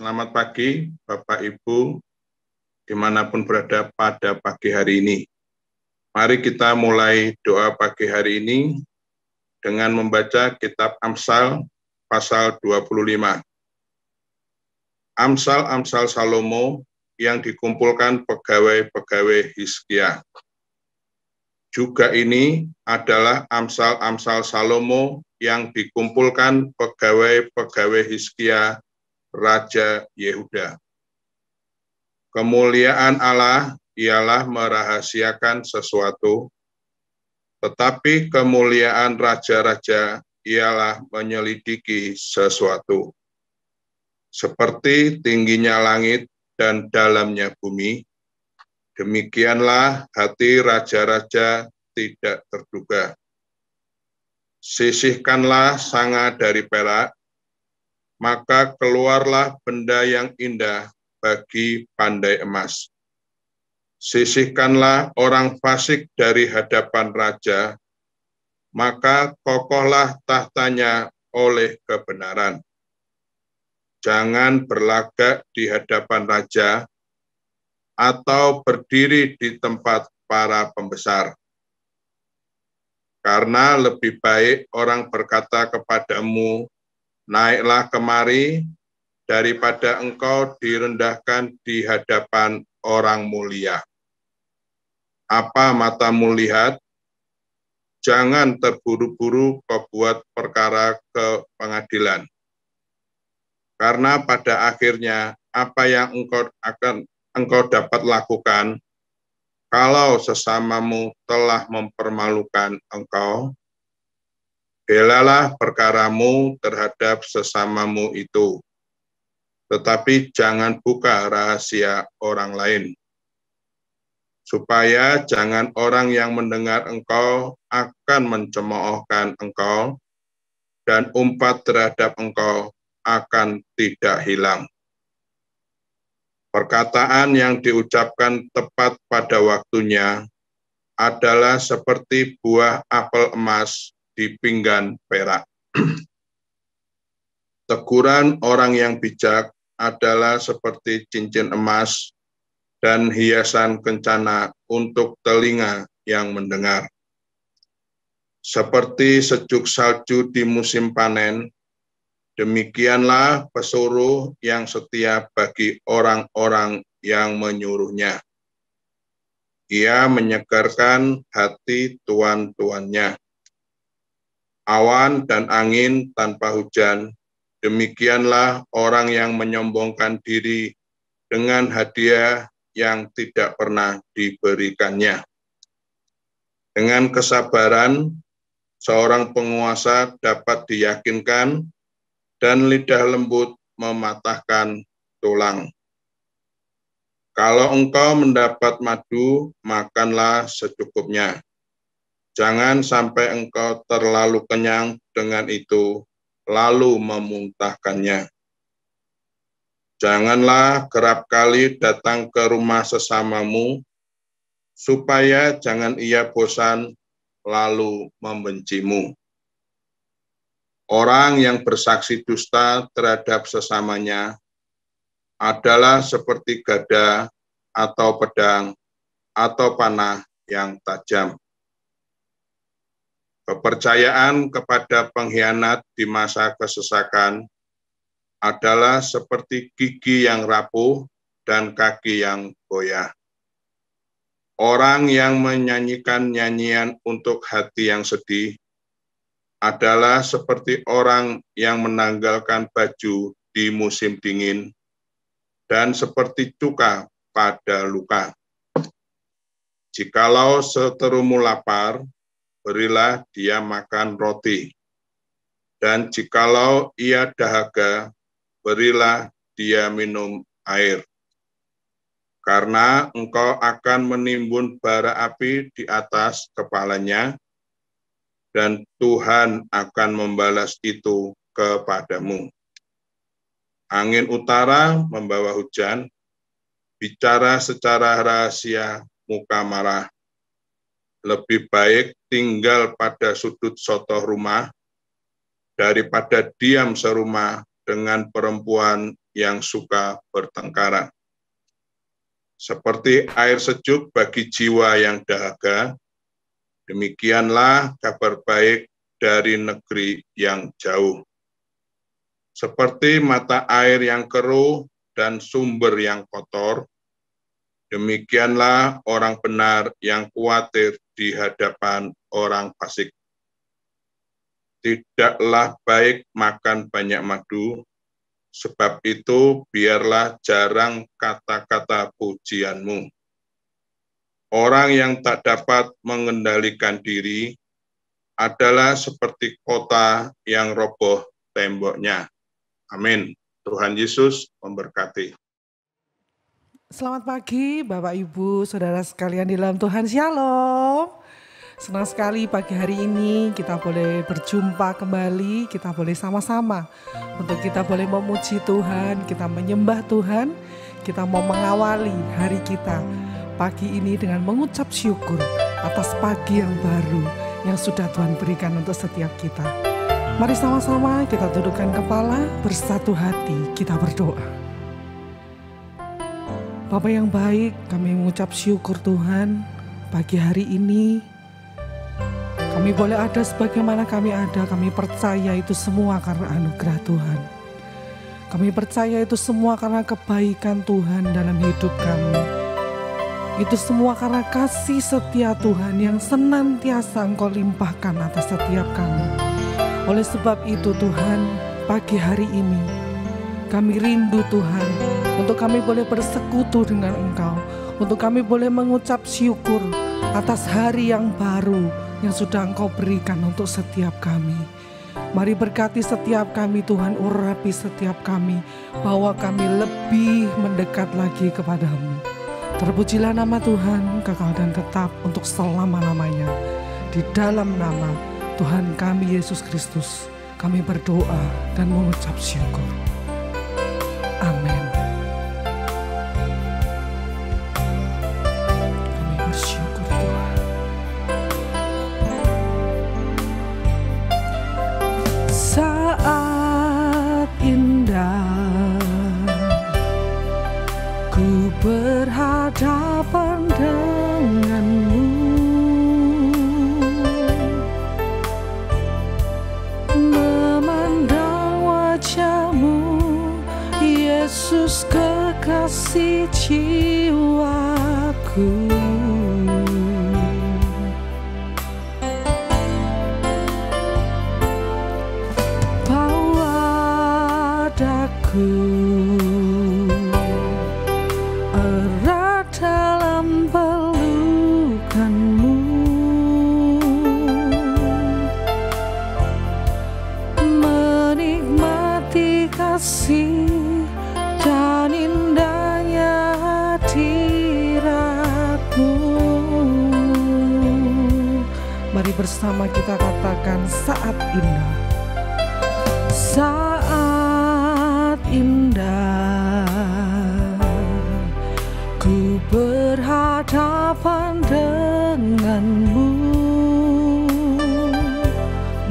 Selamat pagi, Bapak Ibu, dimanapun berada pada pagi hari ini. Mari kita mulai doa pagi hari ini dengan membaca kitab Amsal pasal 25. Amsal-amsal Salomo yang dikumpulkan pegawai-pegawai Hizkia. Juga ini adalah amsal-amsal Salomo yang dikumpulkan pegawai-pegawai Hizkia Raja Yehuda. Kemuliaan Allah ialah merahasiakan sesuatu, tetapi kemuliaan raja-raja ialah menyelidiki sesuatu. Seperti tingginya langit dan dalamnya bumi, demikianlah hati raja-raja tidak terduga. Sisihkanlah sanga dari perak, maka keluarlah benda yang indah bagi pandai emas. Sisihkanlah orang fasik dari hadapan raja, maka kokohlah tahtanya oleh kebenaran. Jangan berlagak di hadapan raja, atau berdiri di tempat para pembesar. Karena lebih baik orang berkata kepadamu, naiklah kemari, daripada engkau direndahkan di hadapan orang mulia. Apa matamu lihat? Jangan terburu-buru kau buat perkara ke pengadilan. Karena pada akhirnya apa yang engkau dapat lakukan, kalau sesamamu telah mempermalukan engkau, belalah perkaramu terhadap sesamamu itu, tetapi jangan buka rahasia orang lain, supaya jangan orang yang mendengar engkau akan mencemoohkan engkau, dan umpat terhadap engkau akan tidak hilang. Perkataan yang diucapkan tepat pada waktunya adalah seperti buah apel emas di pinggan perak. Teguran orang yang bijak adalah seperti cincin emas dan hiasan kencana untuk telinga yang mendengar. Seperti sejuk salju di musim panen, demikianlah pesuruh yang setia bagi orang-orang yang menyuruhnya. Ia menyegarkan hati tuan-tuannya. Awan dan angin tanpa hujan, demikianlah orang yang menyombongkan diri dengan hadiah yang tidak pernah diberikannya. Dengan kesabaran, seorang penguasa dapat diyakinkan, dan lidah lembut mematahkan tulang. Kalau engkau mendapat madu, makanlah secukupnya. Jangan sampai engkau terlalu kenyang dengan itu, lalu memuntahkannya. Janganlah kerap kali datang ke rumah sesamamu, supaya jangan ia bosan lalu membencimu. Orang yang bersaksi dusta terhadap sesamanya adalah seperti gada atau pedang atau panah yang tajam. Kepercayaan kepada pengkhianat di masa kesesakan adalah seperti gigi yang rapuh dan kaki yang goyah. Orang yang menyanyikan nyanyian untuk hati yang sedih adalah seperti orang yang menanggalkan baju di musim dingin dan seperti cuka pada luka. Jikalau seterumu lapar, berilah dia makan roti. Dan jikalau ia dahaga, berilah dia minum air. Karena engkau akan menimbun bara api di atas kepalanya, dan Tuhan akan membalas itu kepadamu. Angin utara membawa hujan, bicara secara rahasia muka marah. Lebih baik tinggal pada sudut sotoh rumah daripada diam serumah dengan perempuan yang suka bertengkara. Seperti air sejuk bagi jiwa yang dahaga, demikianlah kabar baik dari negeri yang jauh. Seperti mata air yang keruh dan sumber yang kotor, demikianlah orang benar yang khawatir di hadapan orang fasik. Tidaklah baik makan banyak madu, sebab itu biarlah jarang kata-kata pujianmu. Orang yang tak dapat mengendalikan diri adalah seperti kota yang roboh temboknya. Amin. Tuhan Yesus memberkati. Selamat pagi Bapak Ibu, Saudara sekalian di dalam Tuhan, Shalom. Senang sekali pagi hari ini kita boleh berjumpa kembali, kita boleh sama-sama untuk kita boleh memuji Tuhan, kita menyembah Tuhan, kita mau mengawali hari kita pagi ini dengan mengucap syukur atas pagi yang baru yang sudah Tuhan berikan untuk setiap kita. Mari sama-sama kita dudukkan kepala, bersatu hati, kita berdoa. Bapa yang baik, kami mengucap syukur Tuhan pagi hari ini. Kami boleh ada sebagaimana kami ada, kami percaya itu semua karena anugerah Tuhan. Kami percaya itu semua karena kebaikan Tuhan dalam hidup kami. Itu semua karena kasih setia Tuhan yang senantiasa Engkau limpahkan atas setiap kami. Oleh sebab itu Tuhan, pagi hari ini kami rindu Tuhan untuk kami boleh bersekutu dengan Engkau, untuk kami boleh mengucap syukur atas hari yang baru yang sudah Engkau berikan untuk setiap kami. Mari berkati setiap kami Tuhan, urapi setiap kami, bahwa kami lebih mendekat lagi kepadamu. Terpujilah nama Tuhan, kekal dan tetap untuk selama-lamanya. Di dalam nama Tuhan kami Yesus Kristus, kami berdoa dan mengucap syukur. Amin. Kami bersyukur Tuhan. Saat indah ku berhadapan denganmu, memandang wajahmu, Yesus kekasih jiwaku. Bawa daku erat dalam pelukanmu, menikmati kasih dan indahnya hadiratmu. Mari bersama kita katakan saat indah. Saat indah ku berhadapan denganmu,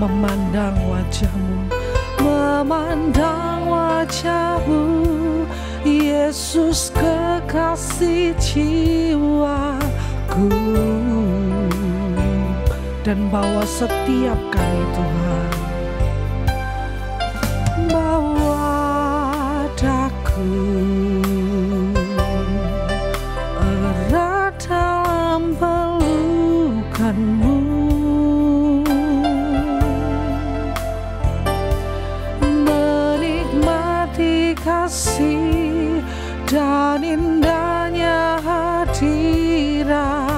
memandang wajahmu, memandang wajahmu, Yesus kekasih jiwaku. Dan bawa setiap kami Tuhan, bawa daku erat dalam pelukanmu, menikmati kasih dan indahnya hadiratmu.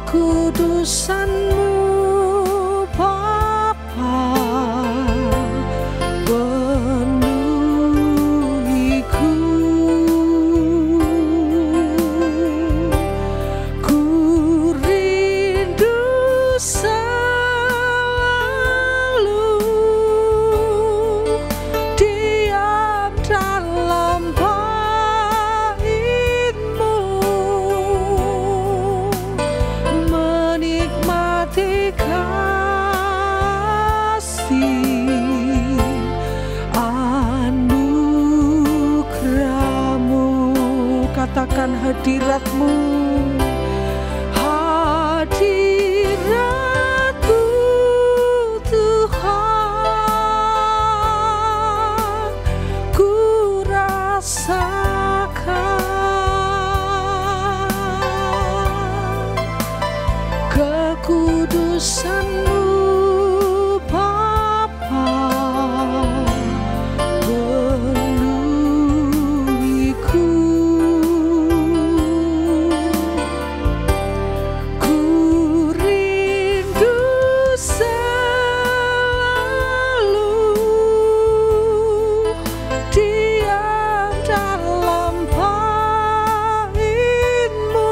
Kekudusanmu Bapa penuh hadirat-Mu, hadirat-Mu Tuhan, ku rasakan kekudusan-Mu Bapa, penuhiku. Ku rindu selalu diam dalam bait-Mu,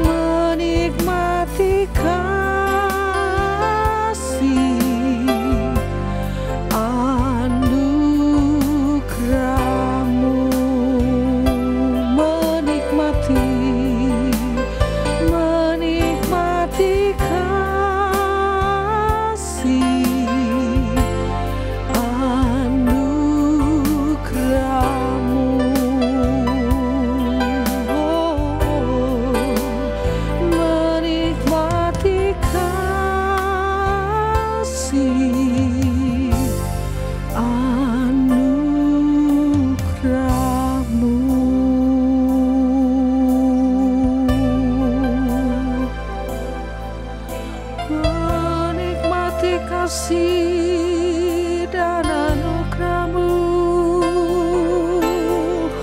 menikmati kasih anugerah-Mu, menikmati kasih anugerah-Mu, menikmati kasih anugerah-Mu. Menikmati kasih dan anugerah-Mu.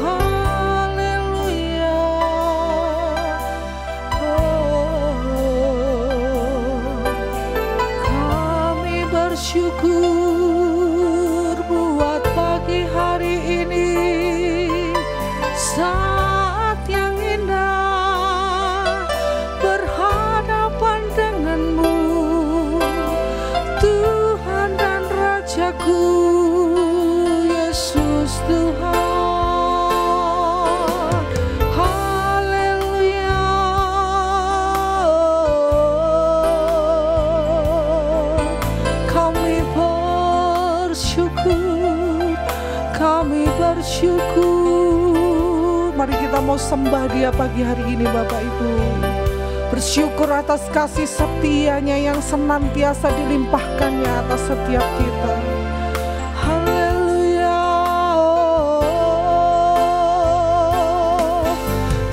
Haleluya. Kami bersyukur buat pagi hari ini, saat yang indah berhadapan dengan-Mu, Tuhan dan Rajaku, Yesus Tuhan. Haleluya. Kami bersyukur, kami bersyukur. Mari kita mau sembah Dia pagi hari ini, Bapak Ibu. Bersyukur atas kasih setia-Nya yang senantiasa dilimpahkannya atas setiap kita. Haleluya.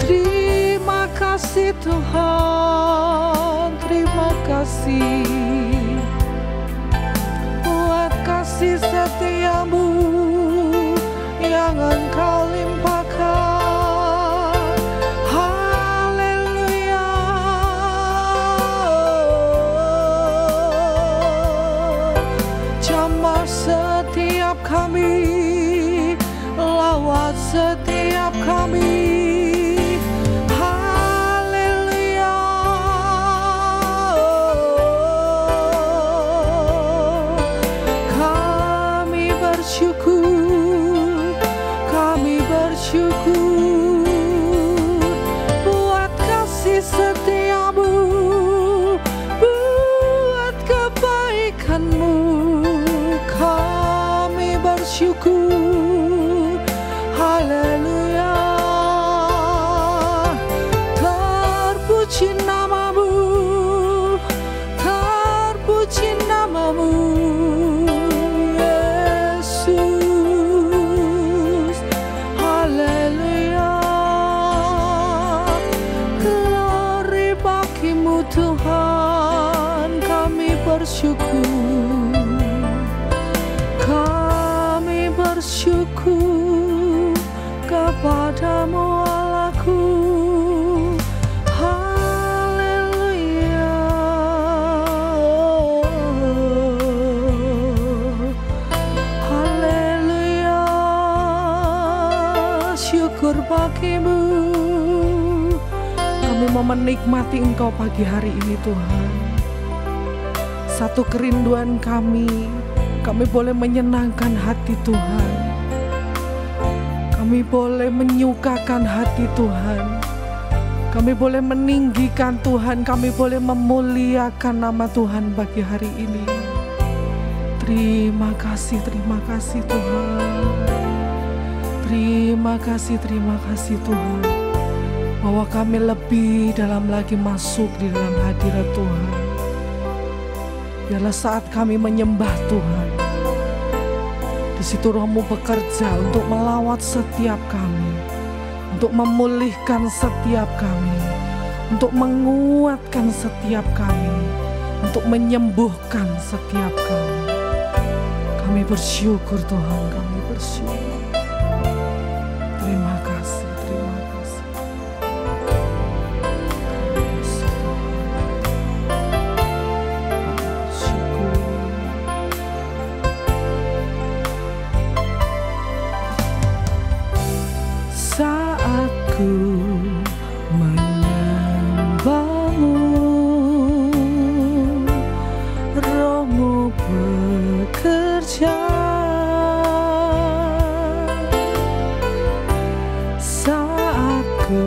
Terima kasih Tuhan, terima kasih buat kasih setia-Mu yang Engkau limpahkan. Haleluya. Jamah setiap kami, lawat setiap kami. Haleluya. Kami bersyukur, kami bersyukur buat kasih setia-Mu, buat kebaikan-Mu. Kami bersyukur. Haleluya. Terpuji nama-Mu, terpuji nama-Mu, Yesus. Haleluya. Glory bagi-Mu Tuhan, kami bersyukur. Kami bersyukur kepadamu Allahku. Haleluya. Haleluya. Syukur bagi-Mu. Kami mau menikmati Engkau pagi hari ini Tuhan. Satu kerinduan kami boleh menyenangkan hati Tuhan. Kami boleh menyukakan hati Tuhan. Kami boleh meninggikan Tuhan. Kami boleh memuliakan nama Tuhan pagi hari ini. Terima kasih Tuhan. Terima kasih Tuhan, bahwa kami lebih dalam lagi masuk di dalam hadirat Tuhan. Biarlah saat kami menyembah Tuhan, di situ Roh-Mu bekerja untuk melawat setiap kami, untuk memulihkan setiap kami, untuk menguatkan setiap kami, untuk menyembuhkan setiap kami. Kami bersyukur Tuhan, kami bersyukur. Terima kasih, terima kasih. Saat ku menyembah-Mu, Roh-Mu bekerja. Saat ku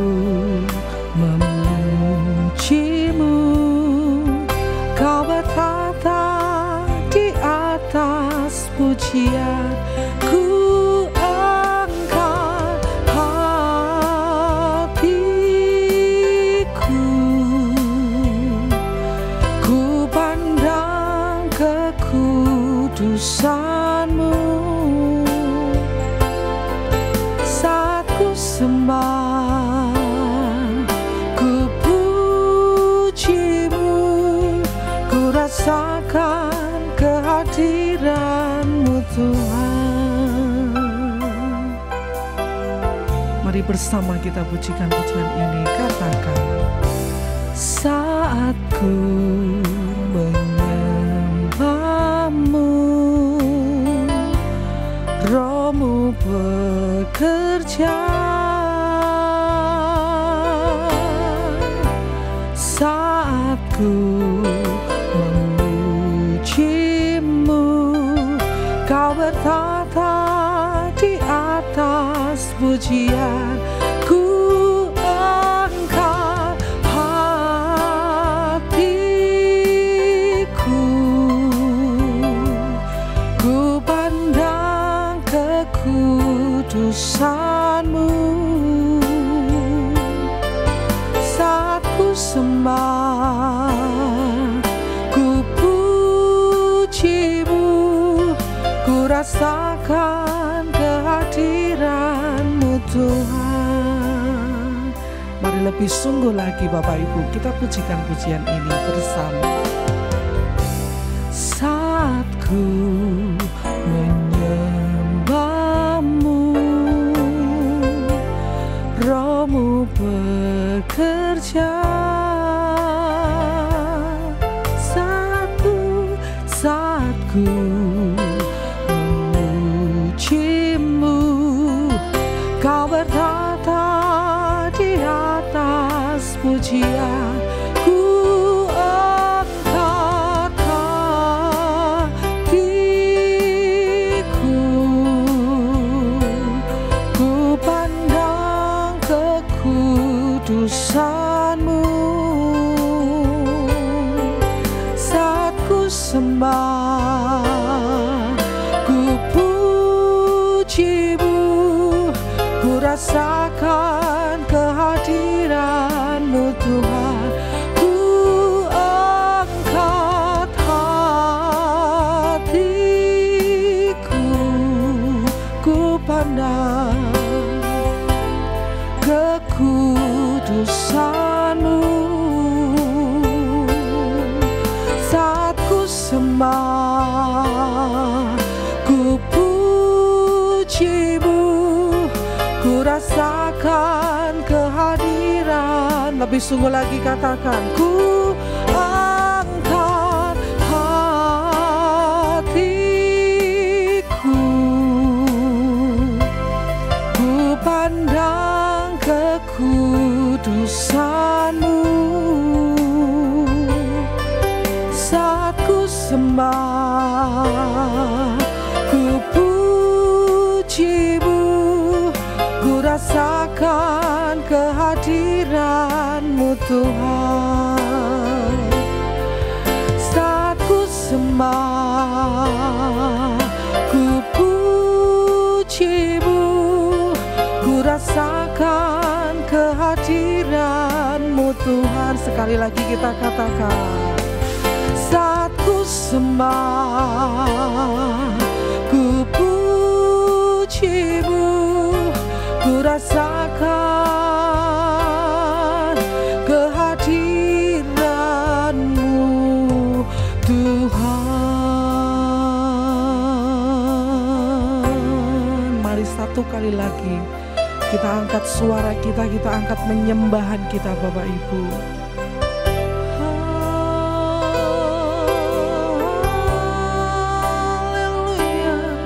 memuji-Mu, Kau bertata di atas pujian. Ku angkat hatiku, ku pandang kekudusan-Mu. Saat ku sembah, ku puji-Mu, ku rasakan kehadiran-Mu Tuhan. Mari bersama kita pujikan pujian ini, katakan. Saat ku menyembah-Mu, Roh-Mu bekerja. Saat ku memuji-Mu, Kau bertata di atas pujian. Ku angkat hatiku, ku pandang kekudusan-Mu. Saat ku sembah, ku puji-Mu, ku rasakan kehadiran-Mu Tuhan. Mari lebih sungguh lagi Bapak Ibu, kita pujikan pujian ini bersama. Saat ku menyembah-Mu, Roh-Mu bekerja. Saat ku memuji-Mu, Kau bertata di atas pujian. Ku angkat hatiku, ku pandang kekudusan-Mu. Saat ku sembah, ku puji-Mu, ku rasakan kehadiran-Mu Tuhan. Ku angkat hatiku, ku pandang kekudusan-Mu. Saat ku sembah, ku puji-Mu, ku rasakan kehadiran. Lebih sungguh lagi katakan. Ku angkat hatiku, ku pandang kekudusan-Mu. Saat ku sembah, ku puji-Mu, ku rasakan kehadiran-Mu Tuhan. Saat ku sembah, ku puji-Mu, sekali lagi kita katakan, saat ku sembah, ku pujimu, ku rasakan kehadiran-Mu Tuhan. Mari satu kali lagi kita angkat suara kita, kita angkat menyembahan kita Bapak Ibu. Haleluya,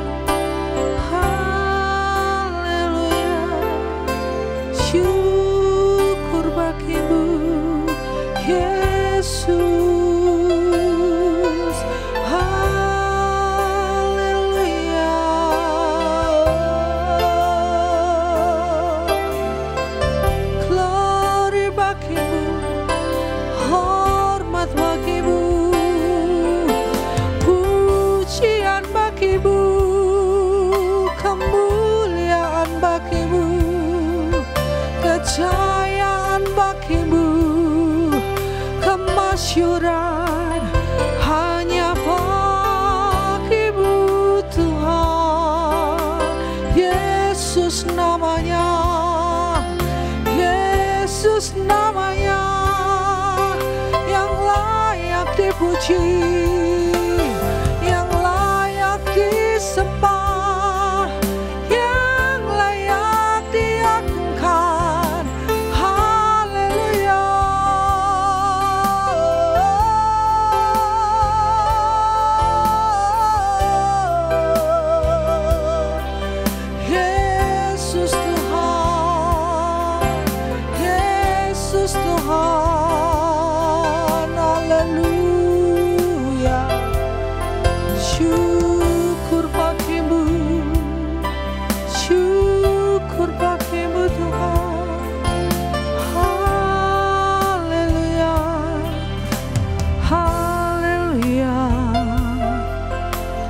haleluya, syukur bagimu Yesus. Kejayaan bagimu, kemasyuran hanya bagimu Tuhan. Yesus namanya, Yesus namanya yang layak dipuji, yang layak disembah, yang layak diagungkan.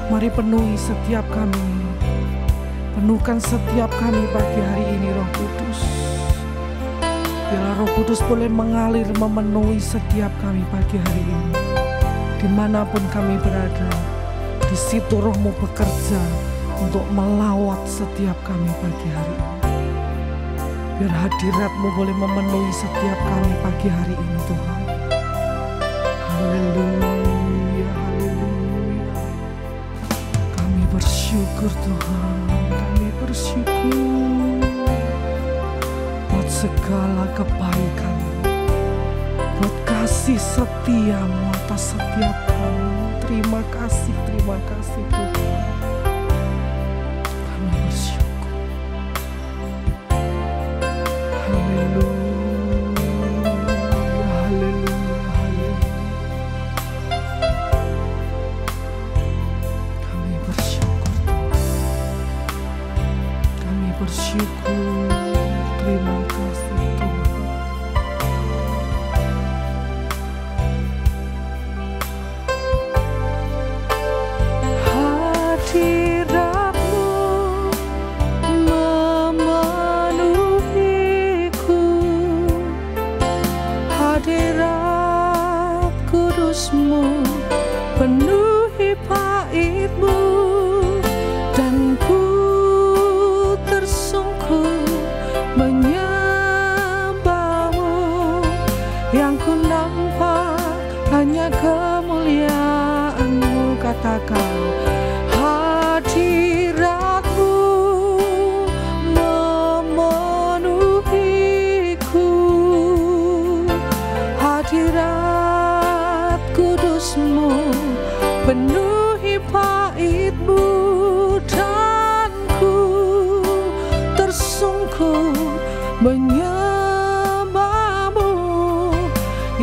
Mari penuhi setiap kami, penuhkan setiap kami pagi hari ini Roh Kudus. Biarlah Roh Kudus boleh mengalir memenuhi setiap kami pagi hari ini. Dimanapun kami berada, di situ Roh-Mu bekerja untuk melawat setiap kami pagi hari ini. Biar hadirat-Mu boleh memenuhi setiap kami pagi hari ini Tuhan. Haleluya, haleluya. Kami bersyukur Tuhan, kami bersyukur buat segala kebaikan, buat kasih setia-Mu atas setiap kami. Terima kasih Tuhan. Kami bersyukur. Haleluya, haleluya, haleluya. Kami bersyukur Tuhan. Kami bersyukur. Terima kasih Tuhan. Hadirat-Mu memenuhiku, hadirat kudus-Mu penuhi bait-Mu, dan ku tersungkur menyembah-Mu. Yang ku nampak hanya kemuliaan-Mu. Katakan, hadirat-Mu memenuhiku, hadirat kudus-Mu penuhi bait-Mu, dan ku tersungkur menyembah-Mu.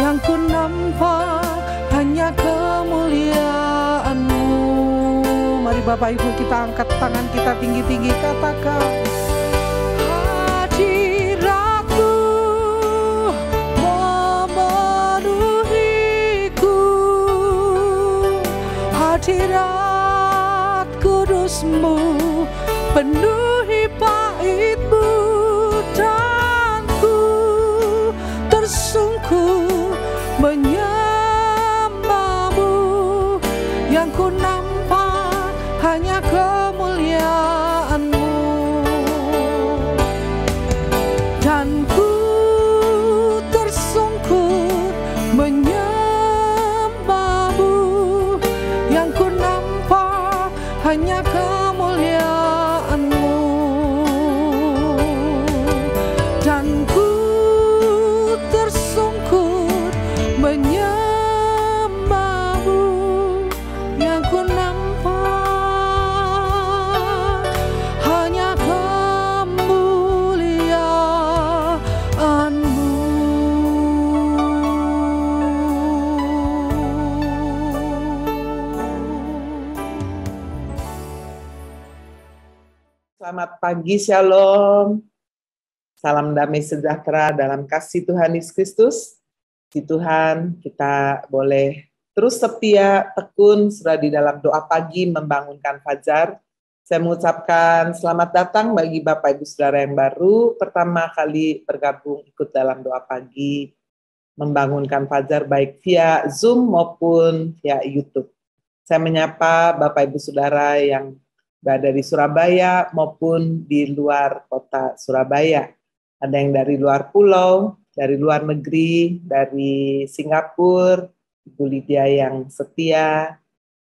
Yang ku nampak hanya kemuliaan-Mu. Mari Bapak Ibu kita angkat tangan kita tinggi-tinggi, katakan, hadirat-Mu memenuhiku, hadirat kudus-Mu penuhi bait-Mu, dan ku tersungkur menyembahmu, yang ku nampak hanya kemuliaan-Mu, dan ku tersungkur menyembahmu, yang ku nampak hanya kemuliaan-Mu, dan ku tersungkur menyembahmu, yang ku nampak hanya kemuliaan-Mu. Selamat pagi, Shalom. Salam damai sejahtera dalam kasih Tuhan Yesus Kristus. Di Tuhan, kita boleh terus setia, tekun, sudah di dalam doa pagi membangunkan fajar. Saya mengucapkan selamat datang bagi Bapak Ibu Saudara yang baru, pertama kali bergabung ikut dalam doa pagi, membangunkan fajar baik via Zoom maupun via YouTube. Saya menyapa Bapak Ibu Saudara yang berada di Surabaya maupun di luar kota Surabaya. Ada yang dari luar pulau, dari luar negeri, dari Singapura, Ibu Lydia yang setia,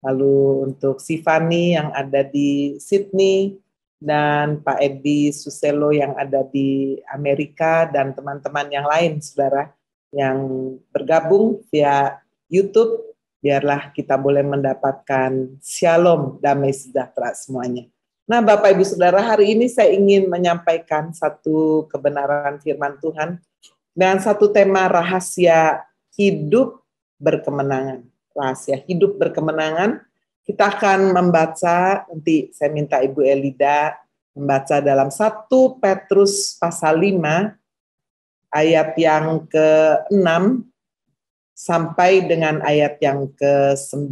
lalu untuk Sifani yang ada di Sydney, dan Pak Edi Suselo yang ada di Amerika, dan teman-teman yang lain, saudara, yang bergabung via YouTube, biarlah kita boleh mendapatkan shalom, damai sejahtera semuanya. Nah, Bapak Ibu Saudara, hari ini saya ingin menyampaikan satu kebenaran firman Tuhan dengan satu tema rahasia hidup berkemenangan. Rahasia hidup berkemenangan. Kita akan membaca, nanti saya minta Ibu Elida membaca dalam 1 Petrus pasal 5 ayat yang ke-6 sampai dengan ayat yang ke-9.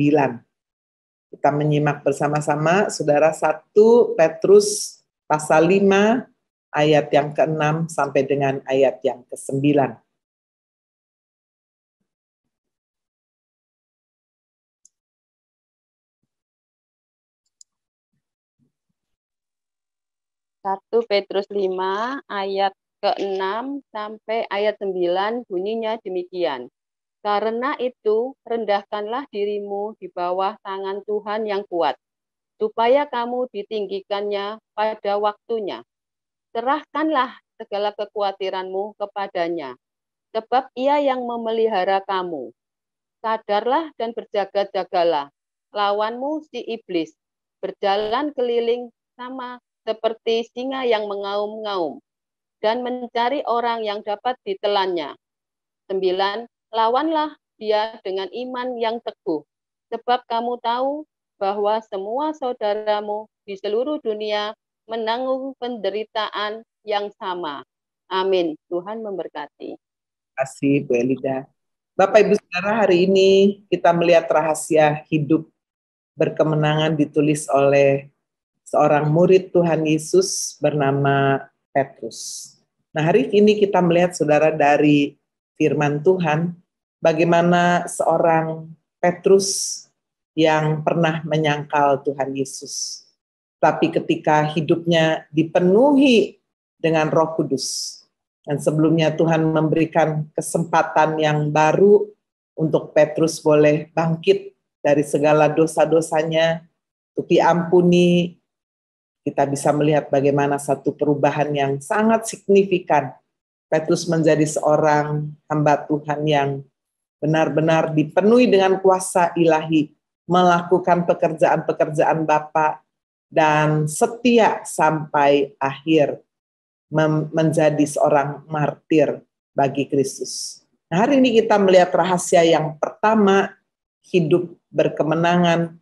Kita menyimak bersama-sama, saudara, 1 Petrus pasal 5 ayat yang ke-6 sampai dengan ayat yang ke-9. Satu Petrus 5 ayat ke-6 sampai ayat 9 bunyinya demikian. Karena itu, rendahkanlah dirimu di bawah tangan Tuhan yang kuat, supaya kamu ditinggikannya pada waktunya. Serahkanlah segala kekhawatiranmu kepadanya, sebab Ia yang memelihara kamu. Sadarlah dan berjaga-jagalah, lawanmu si iblis, berjalan keliling sama seperti singa yang mengaum-ngaum, dan mencari orang yang dapat ditelannya. 9. Lawanlah dia dengan iman yang teguh, sebab kamu tahu bahwa semua saudaramu di seluruh dunia menanggung penderitaan yang sama. Amin. Tuhan memberkati. Terima kasih, Bu Elida. Bapak Ibu Saudara, hari ini kita melihat rahasia hidup berkemenangan ditulis oleh seorang murid Tuhan Yesus bernama Petrus. Nah, hari ini kita melihat, saudara, dari firman Tuhan, bagaimana seorang Petrus yang pernah menyangkal Tuhan Yesus. Tapi ketika hidupnya dipenuhi dengan Roh Kudus, dan sebelumnya Tuhan memberikan kesempatan yang baru untuk Petrus boleh bangkit dari segala dosa-dosanya, untuk diampuni, kita bisa melihat bagaimana satu perubahan yang sangat signifikan. Petrus menjadi seorang hamba Tuhan yang benar-benar dipenuhi dengan kuasa ilahi, melakukan pekerjaan-pekerjaan Bapa, dan setia sampai akhir, menjadi seorang martir bagi Kristus. Nah, hari ini kita melihat rahasia yang pertama, hidup berkemenangan.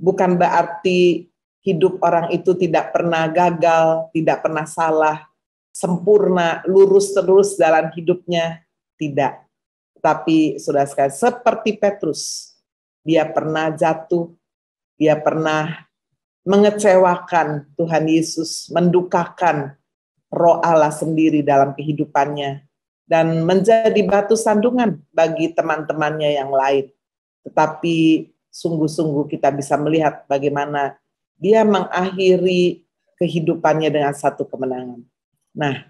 Bukan berarti hidup orang itu tidak pernah gagal, tidak pernah salah, sempurna, lurus terus dalam hidupnya, tidak. Tapi saudara sekalian, seperti Petrus, dia pernah jatuh, dia pernah mengecewakan Tuhan Yesus, mendukakan Roh Allah sendiri dalam kehidupannya. dan menjadi batu sandungan bagi teman-temannya yang lain. Tetapi sungguh-sungguh kita bisa melihat bagaimana dia mengakhiri kehidupannya dengan satu kemenangan. Nah,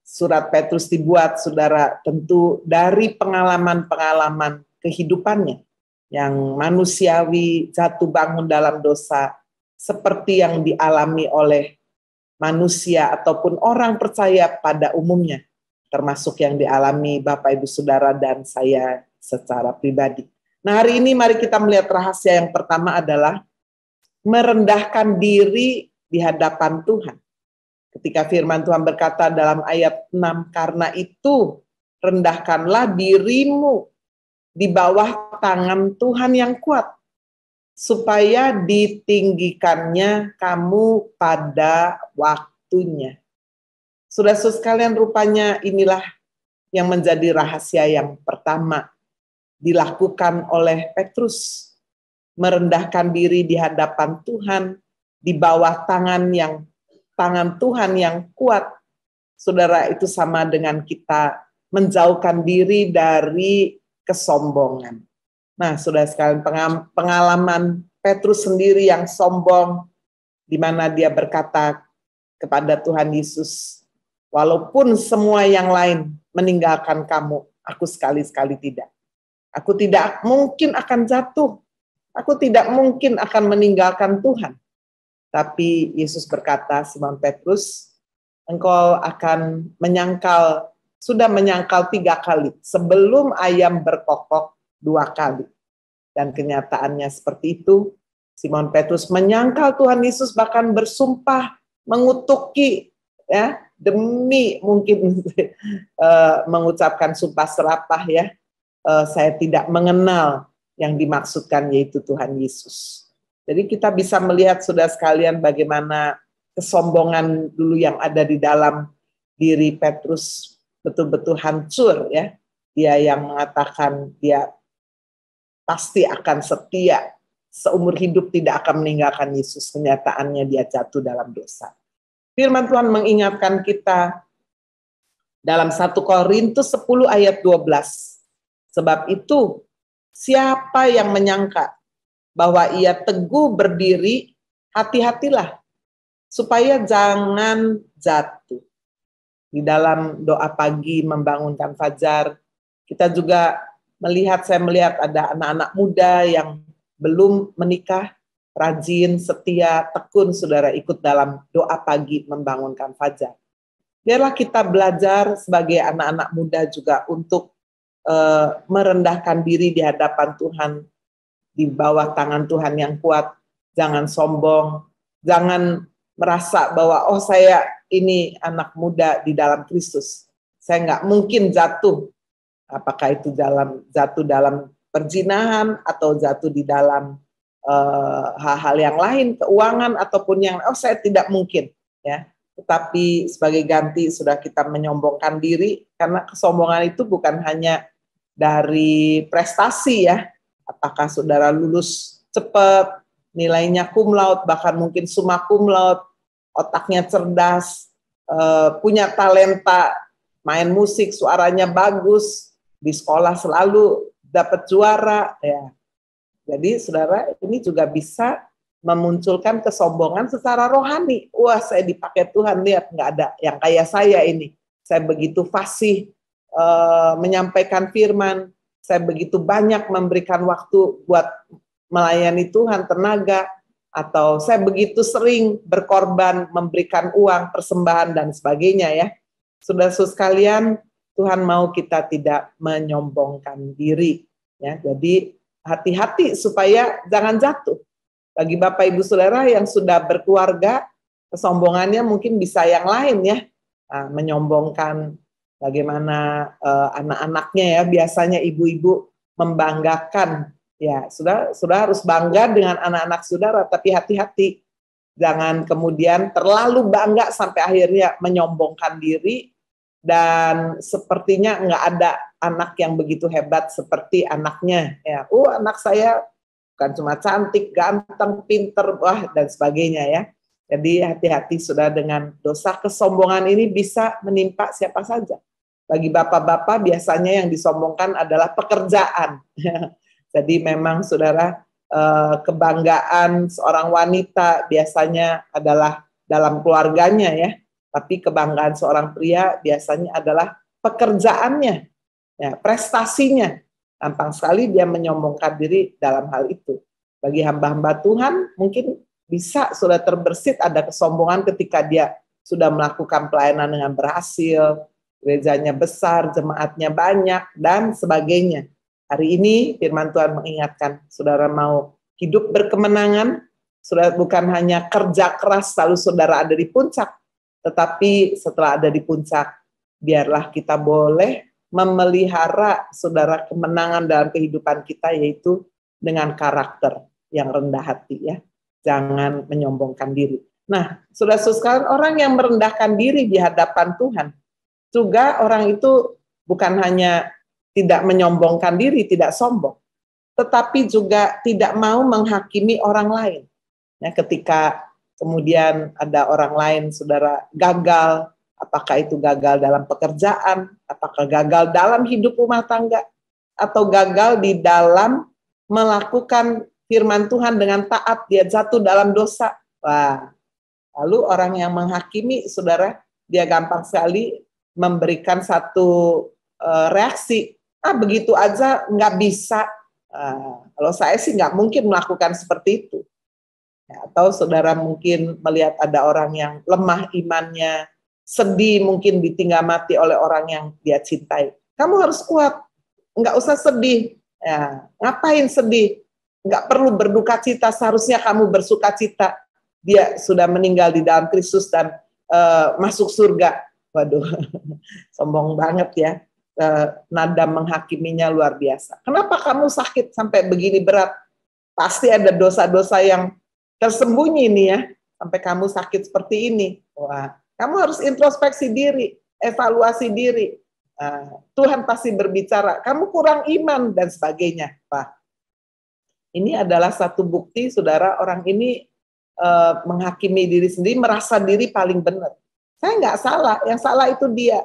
surat Petrus dibuat, saudara, tentu dari pengalaman-pengalaman kehidupannya yang manusiawi, jatuh bangun dalam dosa, seperti yang dialami oleh manusia ataupun orang percaya pada umumnya, termasuk yang dialami Bapak Ibu Saudara dan saya secara pribadi. Nah, hari ini mari kita melihat rahasia yang pertama adalah merendahkan diri di hadapan Tuhan. Ketika firman Tuhan berkata dalam ayat 6, karena itu rendahkanlah dirimu di bawah tangan Tuhan yang kuat, supaya ditinggikannya kamu pada waktunya. Saudara-saudara sekalian, rupanya inilah yang menjadi rahasia yang pertama dilakukan oleh Petrus, merendahkan diri di hadapan Tuhan, di bawah tangan Tuhan yang kuat. Saudara, itu sama dengan kita menjauhkan diri dari kesombongan. Nah, saudara sekalian, pengalaman Petrus sendiri yang sombong, di mana dia berkata kepada Tuhan Yesus, walaupun semua yang lain meninggalkan kamu, aku sekali-sekali tidak. Aku tidak mungkin akan jatuh. Aku tidak mungkin akan meninggalkan Tuhan. Tapi Yesus berkata, Simon Petrus, engkau akan sudah menyangkal 3 kali, sebelum ayam berkokok 2 kali. Dan kenyataannya seperti itu. Simon Petrus menyangkal Tuhan Yesus, bahkan bersumpah, mengutuki, ya, demi mungkin mengucapkan sumpah serapah, ya, saya tidak mengenal yang dimaksudkan, yaitu Tuhan Yesus. Jadi kita bisa melihat, saudara sekalian, bagaimana kesombongan dulu yang ada di dalam diri Petrus betul-betul hancur, ya. Dia yang mengatakan dia pasti akan setia, seumur hidup tidak akan meninggalkan Yesus. Kenyataannya dia jatuh dalam dosa. Firman Tuhan mengingatkan kita dalam 1 Korintus 10 ayat 12. Sebab itu, siapa yang menyangka bahwa ia teguh berdiri, hati-hatilah, supaya jangan jatuh. Di dalam doa pagi membangunkan fajar, kita juga saya melihat ada anak-anak muda yang belum menikah, rajin, setia, tekun, saudara, ikut dalam doa pagi membangunkan fajar. Biarlah kita belajar sebagai anak-anak muda juga untuk merendahkan diri di hadapan Tuhan, di bawah tangan Tuhan yang kuat. Jangan sombong, jangan merasa bahwa saya ini anak muda di dalam Kristus, saya nggak mungkin jatuh. Apakah itu jatuh dalam perzinahan atau jatuh di dalam hal-hal yang lain, keuangan ataupun yang saya tidak mungkin, ya. Tetapi sebagai ganti sudah kita menyombongkan diri, karena kesombongan itu bukan hanya dari prestasi, ya. Apakah saudara lulus cepat, nilainya cum laude, bahkan mungkin summa cum laude, otaknya cerdas, punya talenta, main musik, suaranya bagus, di sekolah selalu dapat juara, ya. Jadi saudara, ini juga bisa memunculkan kesombongan secara rohani. Wah, saya dipakai Tuhan, lihat nggak ada yang kayak saya ini. Saya begitu fasih menyampaikan firman, saya begitu banyak memberikan waktu buat melayani Tuhan, tenaga, atau saya begitu sering berkorban, memberikan uang, persembahan, dan sebagainya, ya. Saudara-saudara sekalian, Tuhan mau kita tidak menyombongkan diri, ya. Jadi hati-hati supaya jangan jatuh. Bagi Bapak Ibu Saudara yang sudah berkeluarga, kesombongannya mungkin bisa yang lain, ya. Nah, menyombongkan bagaimana anak-anaknya, ya. Biasanya ibu-ibu membanggakan, ya. Saudara harus bangga dengan anak-anak saudara, tapi hati-hati. Jangan kemudian terlalu bangga sampai akhirnya menyombongkan diri, dan sepertinya nggak ada anak yang begitu hebat seperti anaknya, ya. Anak saya bukan cuma cantik, ganteng, pinter, wah, dan sebagainya, ya. Jadi hati-hati saudara dengan dosa kesombongan ini bisa menimpa siapa saja. Bagi bapak-bapak biasanya yang disombongkan adalah pekerjaan. Jadi memang saudara, kebanggaan seorang wanita biasanya adalah dalam keluarganya ya, tapi kebanggaan seorang pria biasanya adalah pekerjaannya, ya, prestasinya. Gampang sekali dia menyombongkan diri dalam hal itu. Bagi hamba-hamba Tuhan mungkin bisa sudah terbersit ada kesombongan ketika dia sudah melakukan pelayanan dengan berhasil, gerejanya besar, jemaatnya banyak, dan sebagainya. Hari ini firman Tuhan mengingatkan, saudara mau hidup berkemenangan, saudara bukan hanya kerja keras lalu saudara ada di puncak, tetapi setelah ada di puncak, biarlah kita boleh memelihara saudara kemenangan dalam kehidupan kita, yaitu dengan karakter yang rendah hati ya. Jangan menyombongkan diri. Nah, saudara-saudara sekalian, orang yang merendahkan diri di hadapan Tuhan, juga orang itu bukan hanya tidak menyombongkan diri, tidak sombong, tetapi juga tidak mau menghakimi orang lain. Ya, ketika kemudian ada orang lain, saudara, gagal, apakah itu gagal dalam pekerjaan, apakah gagal dalam hidup rumah tangga, atau gagal di dalam melakukan firman Tuhan dengan taat, dia jatuh dalam dosa. Wah, lalu orang yang menghakimi, saudara, dia gampang sekali memberikan satu reaksi, begitu aja nggak bisa. Kalau saya sih nggak mungkin melakukan seperti itu. Ya, atau saudara mungkin melihat ada orang yang lemah imannya, sedih mungkin ditinggal mati oleh orang yang dia cintai. Kamu harus kuat, nggak usah sedih. Ya, ngapain sedih? Nggak perlu berduka cita, seharusnya kamu bersuka cita. Dia sudah meninggal di dalam Kristus dan masuk surga. Waduh, sombong banget ya. Nada menghakiminya luar biasa. Kenapa kamu sakit sampai begini berat? Pasti ada dosa-dosa yang tersembunyi nih ya, sampai kamu sakit seperti ini. Wah, kamu harus introspeksi diri, evaluasi diri. Tuhan pasti berbicara, kamu kurang iman dan sebagainya. Wah, ini adalah satu bukti, saudara, orang ini menghakimi diri sendiri, merasa diri paling benar. Saya nggak salah, yang salah itu dia.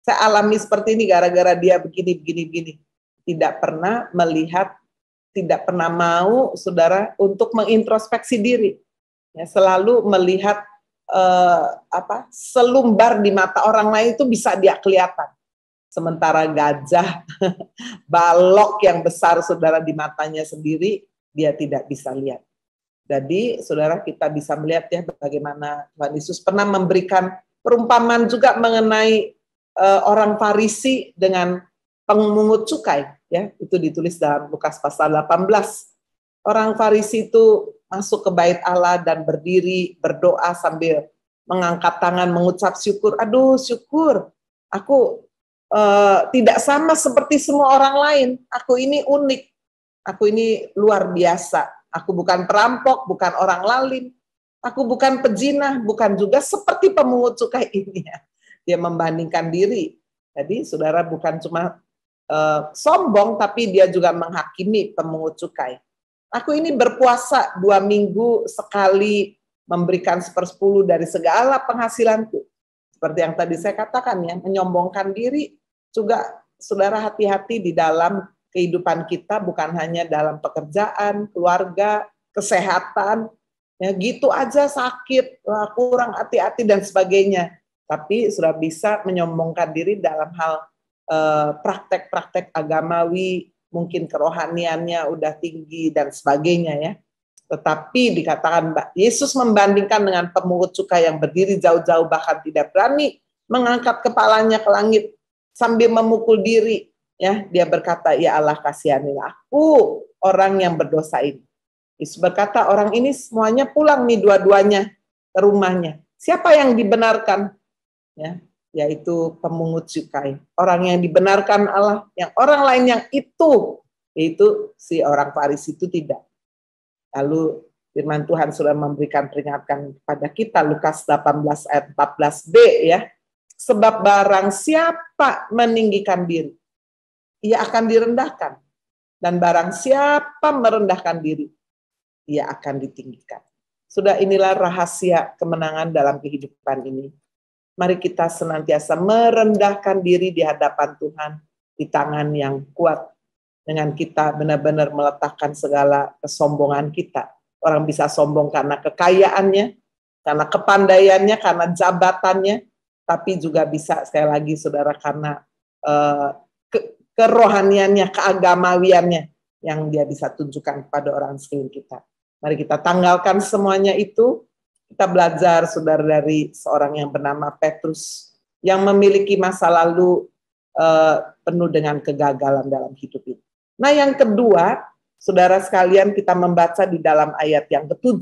Saya alami seperti ini gara-gara dia begini. Tidak pernah melihat, tidak pernah mau, saudara, untuk mengintrospeksi diri. Ya, selalu melihat selumbar di mata orang lain itu bisa dia kelihatan. Sementara gajah, balok yang besar, saudara, di matanya sendiri, dia tidak bisa lihat. Jadi, saudara, kita bisa melihat ya bagaimana Tuhan Yesus pernah memberikan perumpamaan juga mengenai orang Farisi dengan pemungut cukai, ya, itu ditulis dalam Lukas pasal 18. Orang Farisi itu masuk ke bait Allah dan berdiri berdoa sambil mengangkat tangan mengucap syukur. Aduh, syukur, aku tidak sama seperti semua orang lain. Aku ini unik, aku ini luar biasa. Aku bukan perampok, bukan orang lalim. Aku bukan pejinah, bukan juga seperti pemungut cukai ini. Dia membandingkan diri. Jadi saudara bukan cuma sombong, tapi dia juga menghakimi pemungut cukai. Aku ini berpuasa 2 minggu sekali, memberikan 1/10 dari segala penghasilanku. Seperti yang tadi saya katakan ya, menyombongkan diri juga, saudara, hati-hati di dalam kehidupan kita, bukan hanya dalam pekerjaan, keluarga, kesehatan, ya gitu aja sakit, kurang hati-hati dan sebagainya. Tapi sudah bisa menyombongkan diri dalam hal praktek-praktek agamawi, mungkin kerohaniannya udah tinggi dan sebagainya ya. Tetapi dikatakan Yesus membandingkan dengan pemungut cukai yang berdiri jauh-jauh bahkan tidak berani mengangkat kepalanya ke langit sambil memukul diri. Ya, dia berkata, ya Allah, kasihanilah aku, orang yang berdosa ini. Yesus berkata, orang ini semuanya pulang nih dua-duanya ke rumahnya. Siapa yang dibenarkan? Ya, yaitu pemungut cukai. Orang yang dibenarkan Allah, yang orang lain yang itu, yaitu si orang Farisi itu tidak. Lalu firman Tuhan sudah memberikan peringatan kepada kita, Lukas 18 ayat 14b ya. Sebab barang siapa meninggikan diri, ia akan direndahkan. Dan barang siapa merendahkan diri, ia akan ditinggikan. Sudah, inilah rahasia kemenangan dalam kehidupan ini. Mari kita senantiasa merendahkan diri di hadapan Tuhan, di tangan yang kuat. Dengan kita benar-benar meletakkan segala kesombongan kita. Orang bisa sombong karena kekayaannya, karena kepandaiannya, karena jabatannya, tapi juga bisa sekali lagi saudara karena kerohaniannya, keagamawiannya yang dia bisa tunjukkan kepada orang sekeliling kita. Mari kita tanggalkan semuanya itu. Kita belajar saudara dari seorang yang bernama Petrus yang memiliki masa lalu penuh dengan kegagalan dalam hidup ini. Nah, yang kedua, saudara sekalian, kita membaca di dalam ayat yang ke-7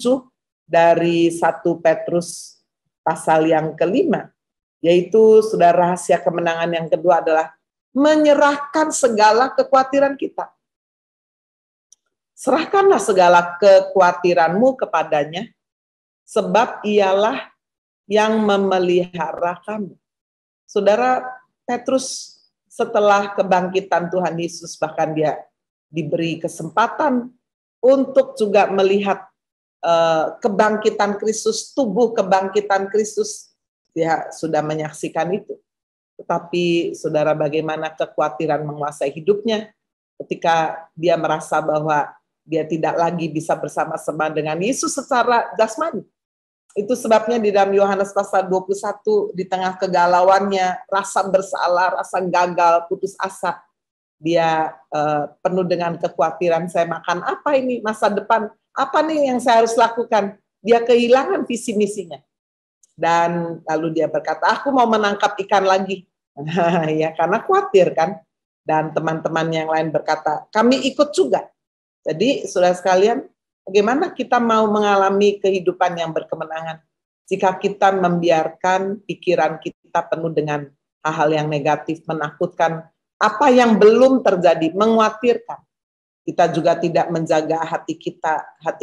dari 1 Petrus pasal yang ke-5, yaitu saudara rahasia kemenangan yang kedua adalah menyerahkan segala kekhawatiran kita. Serahkanlah segala kekhawatiranmu kepadanya, sebab ialah yang memelihara kamu. Saudara, Petrus setelah kebangkitan Tuhan Yesus, bahkan dia diberi kesempatan untuk juga melihat kebangkitan Kristus, tubuh kebangkitan Kristus. Dia sudah menyaksikan itu. Tetapi saudara, bagaimana kekhawatiran menguasai hidupnya ketika dia merasa bahwa dia tidak lagi bisa bersama-sama dengan Yesus secara jasmani. Itu sebabnya di dalam Yohanes pasal 21, di tengah kegalauannya, rasa bersalah, rasa gagal, putus asa, dia penuh dengan kekhawatiran, saya makan apa ini, masa depan, apa nih yang saya harus lakukan? Dia kehilangan visi misinya. Dan lalu dia berkata, aku mau menangkap ikan lagi. Ya, karena khawatir kan. Dan teman-teman yang lain berkata, kami ikut juga. Jadi saudara sekalian, bagaimana kita mau mengalami kehidupan yang berkemenangan jika kita membiarkan pikiran kita penuh dengan hal-hal yang negatif, menakutkan, apa yang belum terjadi, mengkhawatirkan. Kita juga tidak menjaga hati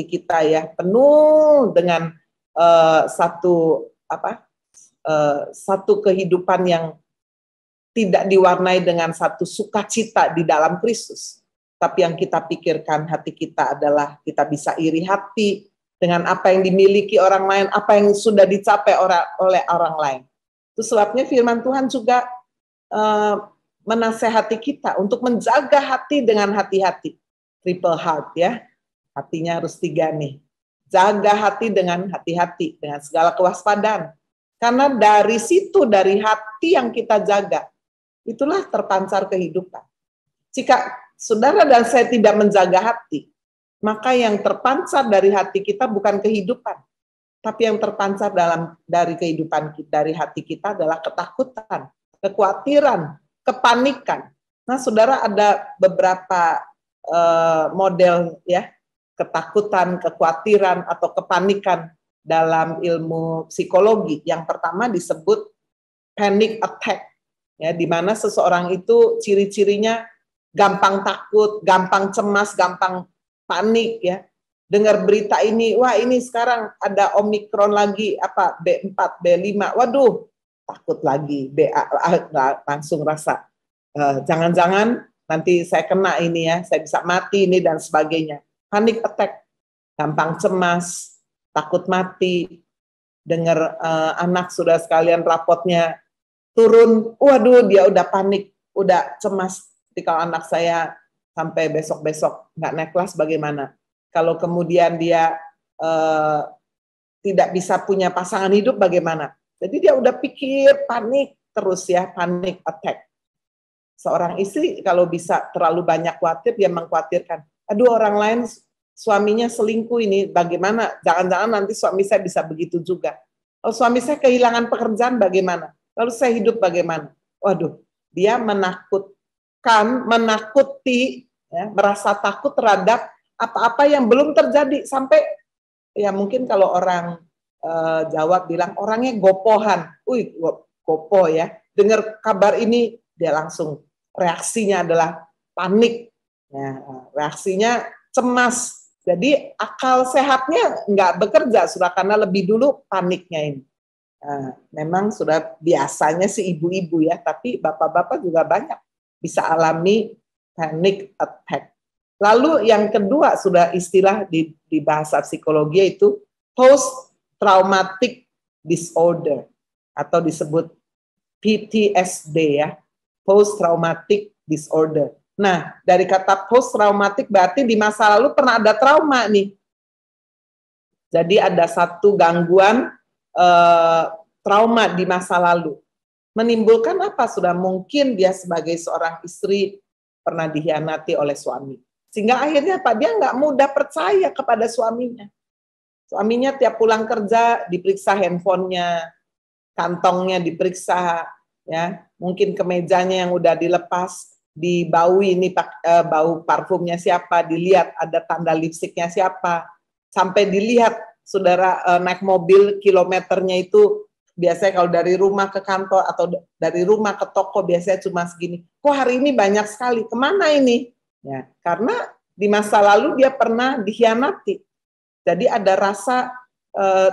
kita ya penuh dengan satu kehidupan yang tidak diwarnai dengan satu sukacita di dalam Kristus. Tapi yang kita pikirkan hati kita adalah kita bisa iri hati dengan apa yang dimiliki orang lain, apa yang sudah dicapai oleh orang lain. Itu sebabnya firman Tuhan juga menasehati kita untuk menjaga hati dengan hati-hati. Triple heart ya, hatinya harus 3 nih. Jaga hati dengan hati-hati, dengan segala kewaspadaan. Karena dari situ, dari hati yang kita jaga, itulah terpancar kehidupan. Jika saudara dan saya tidak menjaga hati, maka yang terpancar dari hati kita bukan kehidupan, tapi yang terpancar dari kehidupan kita, dari hati kita adalah ketakutan, kekhawatiran, kepanikan. Nah, saudara, ada beberapa model ya ketakutan, kekhawatiran atau kepanikan dalam ilmu psikologi. Yang pertama disebut panic attack, ya, di mana seseorang itu ciri-cirinya gampang takut, gampang cemas, gampang panik ya. Dengar berita ini, wah ini sekarang ada Omikron lagi, apa B4, B5, waduh takut lagi, langsung rasa jangan-jangan nanti saya kena ini ya, saya bisa mati ini dan sebagainya. Panic attack, gampang cemas, takut mati. Dengar anak sudah sekalian rapotnya turun, waduh dia udah panik, udah cemas. Kalau anak saya sampai besok-besok nggak naik kelas bagaimana? Kalau kemudian dia tidak bisa punya pasangan hidup bagaimana? Jadi dia udah pikir panik terus ya, panic attack. Seorang istri kalau bisa terlalu banyak khawatir, dia mengkhawatirkan. Aduh orang lain suaminya selingkuh ini, bagaimana? Jangan-jangan nanti suami saya bisa begitu juga. Kalau suami saya kehilangan pekerjaan bagaimana? Lalu saya hidup bagaimana? Waduh, dia menakuti, ya, merasa takut terhadap apa-apa yang belum terjadi. Sampai, ya mungkin kalau orang Jawa bilang, orangnya gopohan. Gopoh ya. Dengar kabar ini, dia langsung reaksinya adalah panik, ya, reaksinya cemas. Jadi akal sehatnya nggak bekerja sudah karena lebih dulu paniknya ini. Memang sudah biasanya sih ibu-ibu ya, tapi bapak-bapak juga banyak bisa alami panic attack. Lalu yang kedua sudah istilah di bahasa psikologi itu post traumatic disorder. atau disebut PTSD ya, post traumatic disorder. Nah, dari kata post traumatic berarti di masa lalu pernah ada trauma nih. Jadi ada satu gangguan trauma di masa lalu. Menimbulkan apa? Sudah mungkin dia sebagai seorang istri pernah dikhianati oleh suami. Sehingga akhirnya Pak, dia nggak mudah percaya kepada suaminya. Suaminya tiap pulang kerja diperiksa handphonenya, kantongnya diperiksa, ya, mungkin kemejanya yang udah dilepas, dibaui ini bau parfumnya siapa, dilihat ada tanda lipstiknya siapa, sampai dilihat saudara naik mobil kilometernya itu biasanya kalau dari rumah ke kantor atau dari rumah ke toko biasanya cuma segini. Kok hari ini banyak sekali? Kemana ini? Ya, karena di masa lalu dia pernah dikhianati. Jadi ada rasa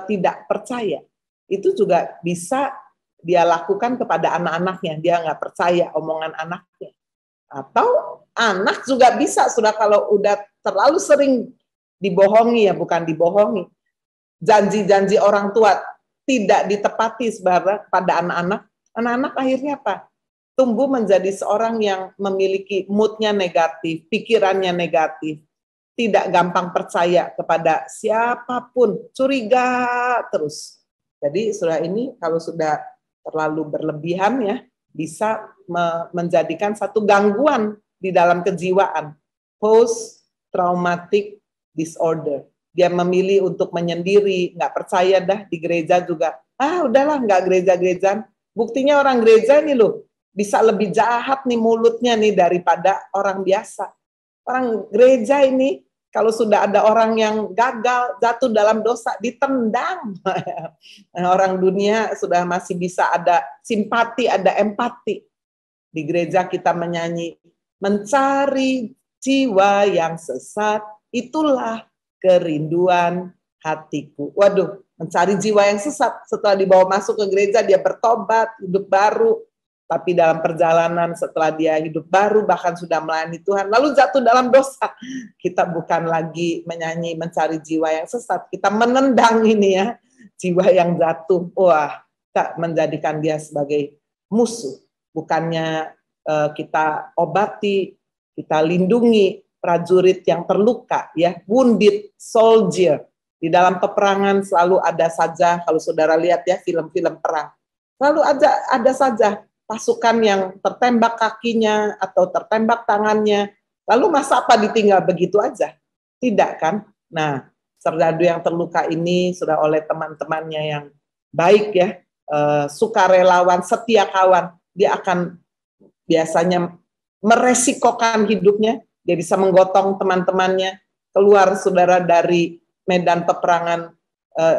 tidak percaya. Itu juga bisa dia lakukan kepada anak-anaknya. Dia nggak percaya omongan anaknya. Atau anak juga bisa, sudah kalau udah terlalu sering dibohongi, ya bukan dibohongi, janji-janji orang tua tidak ditepati pada anak-anak, anak-anak akhirnya apa? Tumbuh menjadi seorang yang memiliki moodnya negatif, pikirannya negatif, tidak gampang percaya kepada siapapun, curiga terus. Jadi sudah ini kalau sudah terlalu berlebihan ya, bisa menjadikan satu gangguan di dalam kejiwaan, post traumatic disorder. Dia memilih untuk menyendiri, nggak percaya dah di gereja juga. Udahlah nggak gereja-gerejaan. Buktinya orang gereja ini loh, bisa lebih jahat nih mulutnya nih daripada orang biasa. Orang gereja ini, kalau sudah ada orang yang gagal, jatuh dalam dosa, ditendang. Orang dunia sudah masih bisa ada simpati, ada empati. Di gereja kita menyanyi, mencari jiwa yang sesat, itulah kerinduan hatiku. Waduh, mencari jiwa yang sesat. Setelah dibawa masuk ke gereja, dia bertobat, hidup baru. Tapi dalam perjalanan setelah dia hidup baru, bahkan sudah melayani Tuhan, lalu jatuh dalam dosa. Kita bukan lagi menyanyi mencari jiwa yang sesat, kita menendang ini ya, jiwa yang jatuh. Wah, kita menjadikan dia sebagai musuh. Bukannya kita obati, kita lindungi prajurit yang terluka, ya, wounded soldier. Di dalam peperangan selalu ada saja, kalau saudara lihat ya film-film perang, selalu ada saja pasukan yang tertembak kakinya atau tertembak tangannya. Lalu masa apa ditinggal begitu aja? Tidak kan? Nah, serdadu yang terluka ini sudah oleh teman-temannya yang baik ya, sukarelawan, setia kawan, dia akan biasanya meresikokan hidupnya. Dia bisa menggotong teman-temannya keluar saudara dari medan peperangan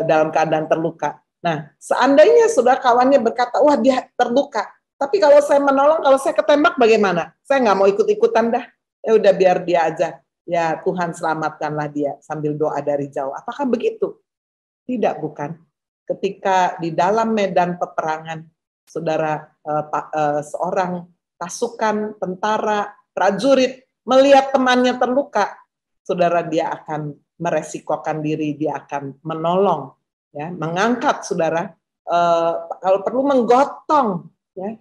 dalam keadaan terluka. Nah, seandainya saudara kawannya berkata, wah dia terluka, tapi kalau saya menolong, kalau saya ketembak bagaimana? Saya nggak mau ikut-ikutan dah. Ya udah biar dia aja. Ya Tuhan selamatkanlah dia sambil doa dari jauh. Apakah begitu? Tidak, bukan. Ketika di dalam medan peperangan, saudara seorang pasukan, tentara, prajurit melihat temannya terluka, saudara dia akan meresikokan diri, dia akan menolong, ya, mengangkat saudara, kalau perlu menggotong, ya,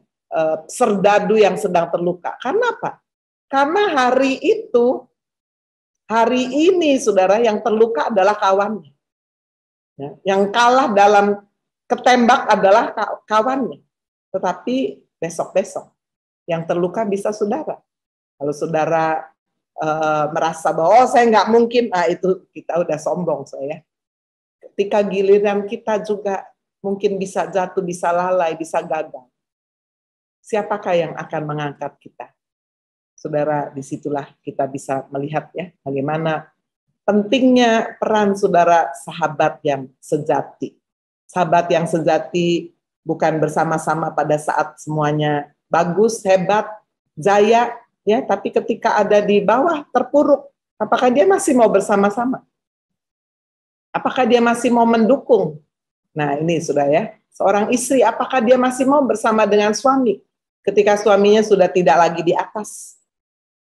serdadu yang sedang terluka. Karena apa? Karena hari ini saudara yang terluka adalah kawannya, ya, yang kalah dalam ketembak adalah kawannya. Tetapi besok-besok yang terluka bisa saudara. Kalau saudara merasa bahwa saya nggak mungkin, itu kita udah sombong saya. Ketika giliran kita juga mungkin bisa jatuh, bisa lalai, bisa gagal. Siapakah yang akan mengangkat kita? Saudara, disitulah kita bisa melihat ya bagaimana pentingnya peran saudara sahabat yang sejati. Sahabat yang sejati bukan bersama-sama pada saat semuanya bagus, hebat, jaya, ya, tapi ketika ada di bawah terpuruk, apakah dia masih mau bersama-sama? Apakah dia masih mau mendukung? Nah, ini sudah ya, seorang istri, apakah dia masih mau bersama dengan suami ketika suaminya sudah tidak lagi di atas?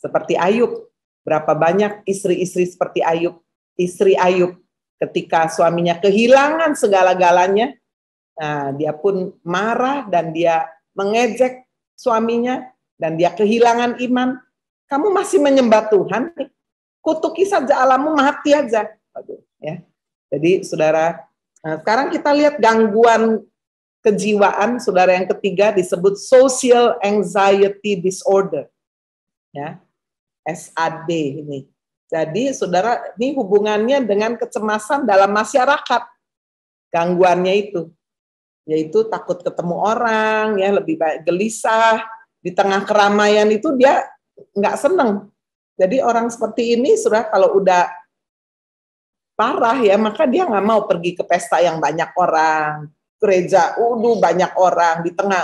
Seperti Ayub, berapa banyak istri-istri seperti Ayub, istri Ayub ketika suaminya kehilangan segala-galanya, Nah, dia pun marah dan dia mengejek suaminya dan dia kehilangan iman. Kamu masih menyembah Tuhan? Kutuki saja Allahmu, mati aja. Aduh, ya. Jadi saudara, sekarang kita lihat gangguan kejiwaan, saudara, yang ketiga disebut social anxiety disorder. Ya. SAD ini. Jadi saudara, ini hubungannya dengan kecemasan dalam masyarakat. Gangguannya itu, yaitu takut ketemu orang, ya, lebih baik gelisah, di tengah keramaian itu dia nggak seneng. Jadi orang seperti ini, saudara, kalau udah parah ya, maka dia nggak mau pergi ke pesta yang banyak orang, gereja, banyak orang, di tengah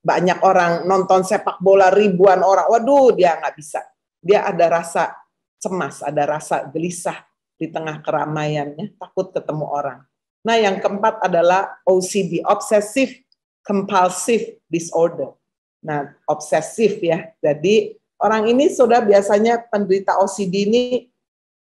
banyak orang nonton sepak bola ribuan orang, waduh dia nggak bisa. Dia ada rasa cemas, ada rasa gelisah di tengah keramaiannya, takut ketemu orang. Nah, yang keempat adalah OCD, Obsessive Compulsive Disorder. Nah, obsesif ya. Jadi orang ini sudah biasanya penderita OCD ini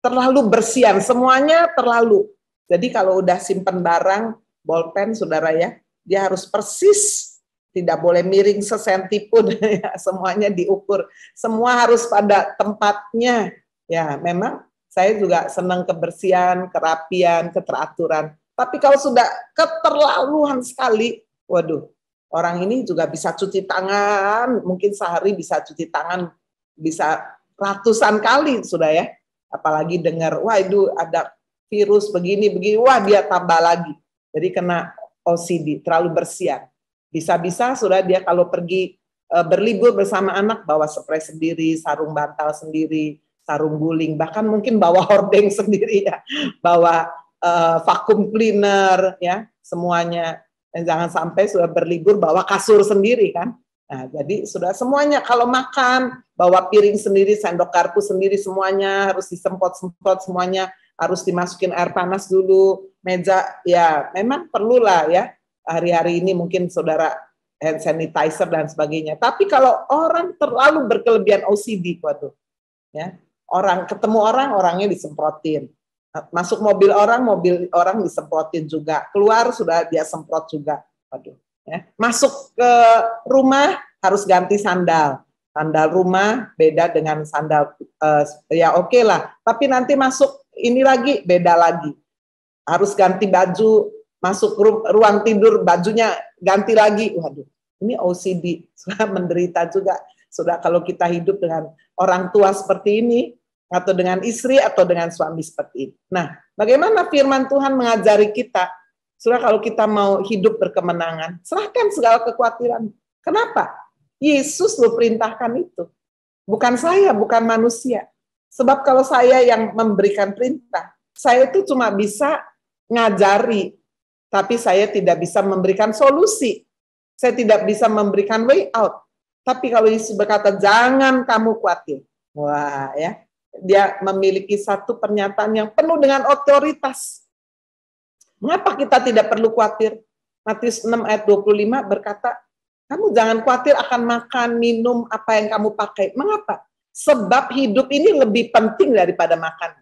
terlalu bersihan, semuanya terlalu. Jadi kalau udah simpen barang, bolpen, saudara ya, dia harus persis, tidak boleh miring sesenti pun, ya, semuanya diukur, semua harus pada tempatnya. Ya, memang saya juga senang kebersihan, kerapian, keteraturan. Tapi kalau sudah keterlaluan sekali, waduh, orang ini juga bisa cuci tangan, mungkin sehari bisa cuci tangan, bisa ratusan kali sudah ya. Apalagi dengar, wah itu ada virus begini, wah dia tambah lagi. Jadi kena OCD, terlalu bersihan. Bisa-bisa sudah dia kalau pergi berlibur bersama anak, bawa spray sendiri, sarung bantal sendiri, sarung guling, bahkan mungkin bawa hordeng sendiri ya, bawa vacuum cleaner ya, semuanya. Dan jangan sampai sudah berlibur bawa kasur sendiri kan. Nah, jadi sudah semuanya kalau makan bawa piring sendiri, sendok garpu sendiri, semuanya harus disemprot-semprot, semuanya harus dimasukin air panas dulu, meja ya memang perlulah ya. Hari-hari ini mungkin saudara hand sanitizer dan sebagainya. Tapi kalau orang terlalu berkelebihan OCD, waduh, ya orang ketemu orangnya disemprotin. Masuk mobil orang disemprotin juga. Keluar sudah dia semprot juga. Waduh, ya. Masuk ke rumah harus ganti sandal. Sandal rumah beda dengan sandal ya oke lah. Tapi nanti masuk ini lagi beda lagi. Harus ganti baju, masuk ruang tidur bajunya ganti lagi. Waduh, ini OCD. Sudah menderita juga. Sudah kalau kita hidup dengan orang tua seperti ini, atau dengan istri atau dengan suami seperti ini. Nah, bagaimana firman Tuhan mengajari kita? Sudah kalau kita mau hidup berkemenangan, serahkan segala kekhawatiran. Kenapa? Yesus lo perintahkan itu. Bukan saya, bukan manusia. Sebab kalau saya yang memberikan perintah, saya itu cuma bisa ngajari, tapi saya tidak bisa memberikan solusi. Saya tidak bisa memberikan way out. Tapi kalau Yesus berkata, jangan kamu khawatir. Wah ya, dia memiliki satu pernyataan yang penuh dengan otoritas. Mengapa kita tidak perlu khawatir? Matius 6 ayat 25 berkata, kamu jangan khawatir akan makan, minum, apa yang kamu pakai. Mengapa? Sebab hidup ini lebih penting daripada makan.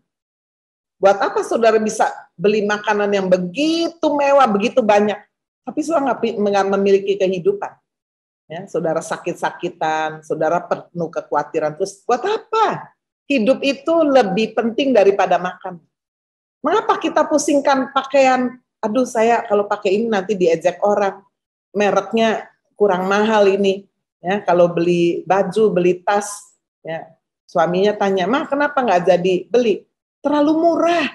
Buat apa saudara bisa beli makanan yang begitu mewah, begitu banyak, tapi saudara nggak memiliki kehidupan? Ya, saudara sakit-sakitan, saudara penuh kekhawatiran. Terus buat apa? Hidup itu lebih penting daripada makan. Mengapa kita pusingkan pakaian? Aduh, saya kalau pakai ini nanti diejek orang. Mereknya kurang mahal ini. Ya, kalau beli baju, beli tas, ya, suaminya tanya, "Ma, kenapa nggak jadi beli?" Terlalu murah.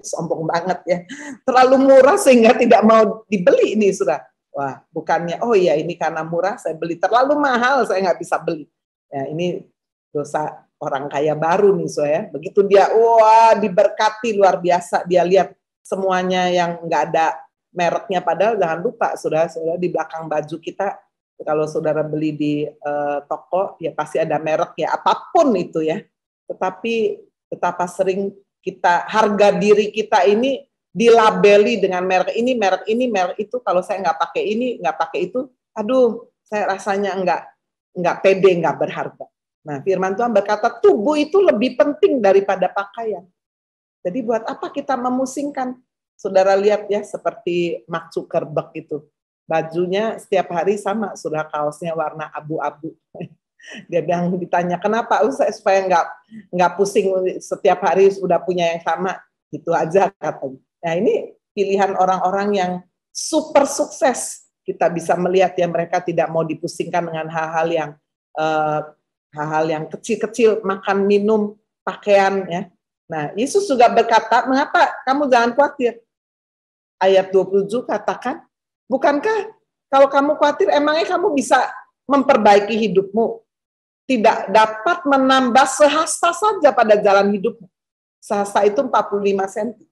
Sombong banget ya. Terlalu murah sehingga tidak mau dibeli ini sudah. Wah, bukannya, oh iya ini karena murah saya beli. Terlalu mahal saya nggak bisa beli. Ya, ini dosa orang kaya baru nih saya. Begitu dia wah diberkati luar biasa, dia lihat semuanya yang nggak ada mereknya, padahal jangan lupa saudara di belakang baju kita kalau saudara beli di toko ya pasti ada mereknya apapun itu ya. Tetapi betapa sering kita harga diri kita ini dilabeli dengan merek ini, merek itu. Kalau saya nggak pakai ini, nggak pakai itu, aduh saya rasanya nggak pede, nggak berharga. Nah, firman Tuhan berkata, tubuh itu lebih penting daripada pakaian. Jadi buat apa kita memusingkan? Saudara lihat ya, seperti Mark Zuckerberg itu. Bajunya setiap hari sama, sudah kaosnya warna abu-abu. Dia bilang, ditanya, kenapa? Supaya nggak pusing setiap hari sudah punya yang sama. Itu aja katanya. Nah ini pilihan orang-orang yang super sukses. Kita bisa melihat ya, mereka tidak mau dipusingkan dengan hal-hal yang kecil-kecil, makan, minum, pakaian ya. Nah, Yesus juga berkata, mengapa kamu jangan khawatir? Ayat 27 katakan, bukankah kalau kamu khawatir, emangnya kamu bisa memperbaiki hidupmu? Tidak dapat menambah sehasta saja pada jalan hidupmu. Sehasta itu 45 cm.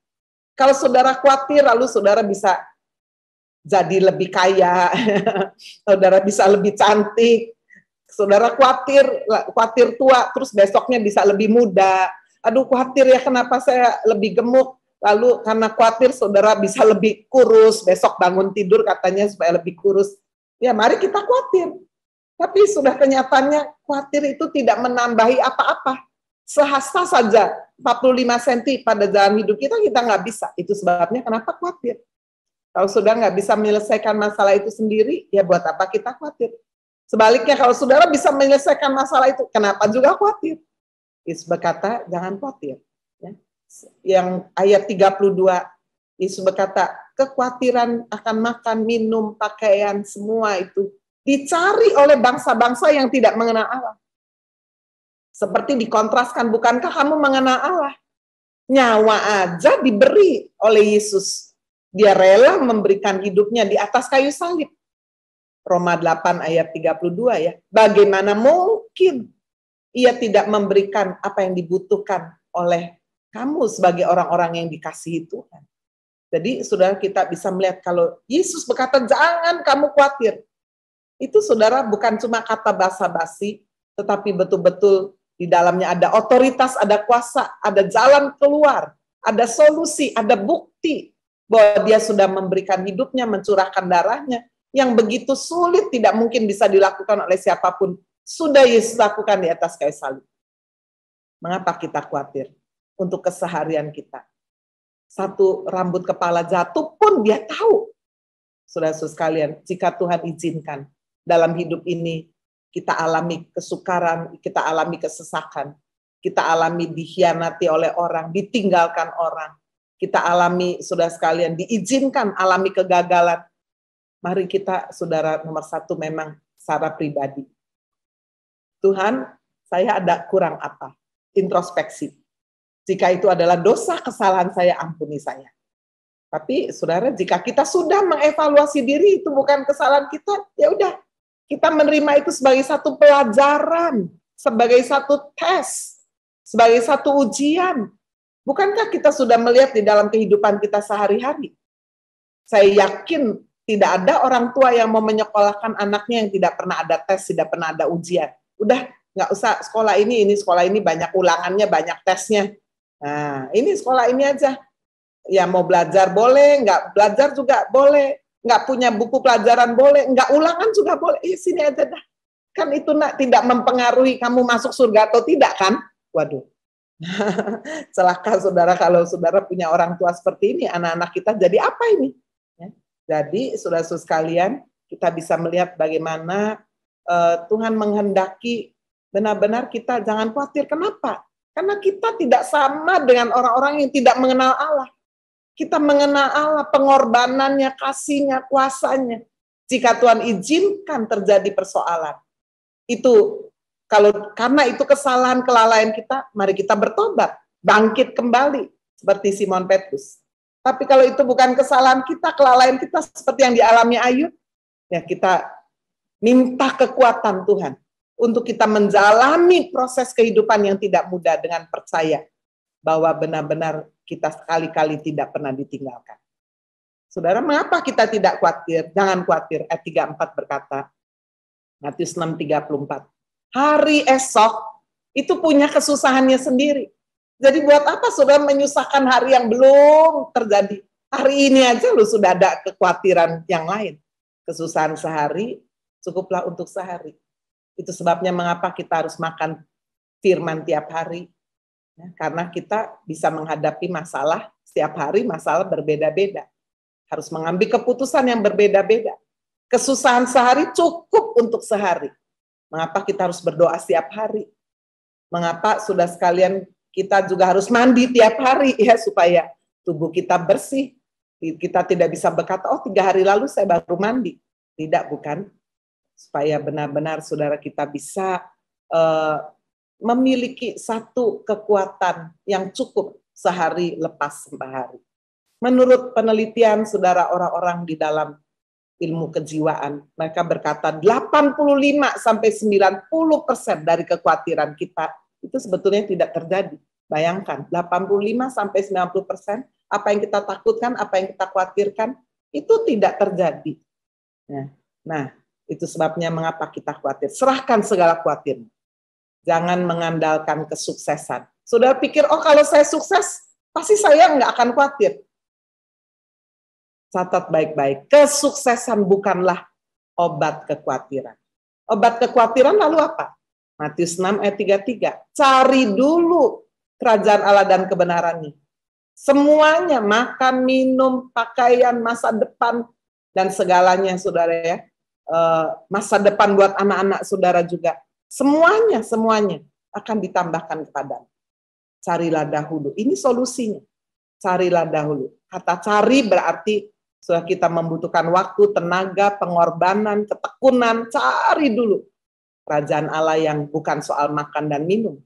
Kalau saudara khawatir, lalu saudara bisa jadi lebih kaya, saudara bisa lebih cantik, saudara khawatir tua, terus besoknya bisa lebih muda. Aduh khawatir ya kenapa saya lebih gemuk, lalu karena khawatir saudara bisa lebih kurus, besok bangun tidur katanya supaya lebih kurus. Ya mari kita khawatir. Tapi sudah kenyataannya khawatir itu tidak menambahi apa-apa. Sehasta saja 45 cm pada jalan hidup kita nggak bisa. Itu sebabnya kenapa khawatir. Kalau sudah nggak bisa menyelesaikan masalah itu sendiri, ya buat apa kita khawatir. Sebaliknya kalau saudara bisa menyelesaikan masalah itu, kenapa juga khawatir? Yesus berkata, jangan khawatir. Ya. Yang ayat 32, Yesus berkata, kekhawatiran akan makan, minum, pakaian, semua itu dicari oleh bangsa-bangsa yang tidak mengenal Allah. Seperti dikontraskan, bukankah kamu mengenal Allah? Nyawa aja diberi oleh Yesus. Dia rela memberikan hidupnya di atas kayu salib. Roma 8 ayat 32 ya. Bagaimana mungkin ia tidak memberikan apa yang dibutuhkan oleh kamu sebagai orang-orang yang dikasihi Tuhan. Jadi saudara kita bisa melihat kalau Yesus berkata jangan kamu khawatir. Itu saudara bukan cuma kata basa-basi, tetapi betul-betul di dalamnya ada otoritas, ada kuasa, ada jalan keluar, ada solusi, ada bukti bahwa dia sudah memberikan hidupnya, mencurahkan darahnya, yang begitu sulit tidak mungkin bisa dilakukan oleh siapapun, sudah Yesus lakukan di atas kayu salib. Mengapa kita khawatir? Untuk keseharian kita. Satu rambut kepala jatuh pun dia tahu. Saudara-saudara sekalian, jika Tuhan izinkan, dalam hidup ini kita alami kesukaran, kita alami kesesakan, kita alami dikhianati oleh orang, ditinggalkan orang, kita alami, saudara sekalian, diizinkan alami kegagalan. Mari kita, saudara, nomor satu memang secara pribadi. Tuhan, saya ada kurang apa? Introspeksi. Jika itu adalah dosa, kesalahan saya, ampuni saya. Tapi, saudara, jika kita sudah mengevaluasi diri, itu bukan kesalahan kita, ya udah. Kita menerima itu sebagai satu pelajaran, sebagai satu tes, sebagai satu ujian. Bukankah kita sudah melihat di dalam kehidupan kita sehari-hari? Saya yakin tidak ada orang tua yang mau menyekolahkan anaknya yang tidak pernah ada tes, tidak pernah ada ujian. Udah, nggak usah sekolah ini banyak ulangannya, banyak tesnya. Nah, ini sekolah ini aja. Ya mau belajar boleh, nggak belajar juga boleh. Nggak punya buku pelajaran boleh, nggak ulangan juga boleh. Sini aja dah. Kan itu tidak mempengaruhi kamu masuk surga atau tidak kan? Waduh. Celaka saudara kalau saudara punya orang tua seperti ini, anak-anak kita jadi apa ini? Ya. Jadi saudara-saudara sekalian, kita bisa melihat bagaimana Tuhan menghendaki benar-benar kita jangan khawatir. Kenapa? Karena kita tidak sama dengan orang-orang yang tidak mengenal Allah. Kita mengenal Allah, pengorbanannya, kasihnya, kuasanya. Jika Tuhan izinkan terjadi persoalan, itu karena itu kesalahan, kelalaian kita, mari kita bertobat, bangkit kembali, seperti Simon Petrus. Tapi kalau itu bukan kesalahan kita, kelalaian kita seperti yang dialami Ayub, ya kita minta kekuatan Tuhan untuk kita menjalani proses kehidupan yang tidak mudah dengan percaya bahwa benar-benar kita sekali-kali tidak pernah ditinggalkan. Saudara, mengapa kita tidak khawatir? Jangan khawatir. Ayat 34 berkata, Matius 6:34. Hari esok itu punya kesusahannya sendiri. Jadi buat apa saudara menyusahkan hari yang belum terjadi? Hari ini aja lu sudah ada kekhawatiran yang lain. Kesusahan sehari, cukuplah untuk sehari. Itu sebabnya mengapa kita harus makan firman tiap hari. Karena kita bisa menghadapi masalah setiap hari, masalah berbeda-beda. Harus mengambil keputusan yang berbeda-beda. Kesusahan sehari cukup untuk sehari. Mengapa kita harus berdoa setiap hari? Mengapa sudah sekalian kita juga harus mandi tiap hari ya, supaya tubuh kita bersih. Kita tidak bisa berkata, oh 3 hari lalu saya baru mandi. Tidak, bukan. Supaya benar-benar saudara kita bisa memiliki satu kekuatan yang cukup sehari lepas sehari. Menurut penelitian saudara, orang-orang di dalam ilmu kejiwaan, mereka berkata 85-90% dari kekhawatiran kita itu sebetulnya tidak terjadi. Bayangkan, 85-90% apa yang kita takutkan, apa yang kita khawatirkan, itu tidak terjadi. Nah, itu sebabnya mengapa kita khawatir. Serahkan segala khawatir. Jangan mengandalkan kesuksesan. Saudara pikir, oh kalau saya sukses, pasti saya nggak akan khawatir. Catat baik-baik, kesuksesan bukanlah obat kekhawatiran. Obat kekhawatiran lalu apa? Matius 6 ayat 33. Cari dulu kerajaan Allah dan kebenarannya. Semuanya, makan, minum, pakaian, masa depan, dan segalanya, saudara ya. Masa depan buat anak-anak saudara juga. Semuanya akan ditambahkan kepadamu. Carilah dahulu. Ini solusinya. Carilah dahulu. Kata cari berarti sudah kita membutuhkan waktu, tenaga, pengorbanan, ketekunan. Cari dulu kerajaan Allah yang bukan soal makan dan minum.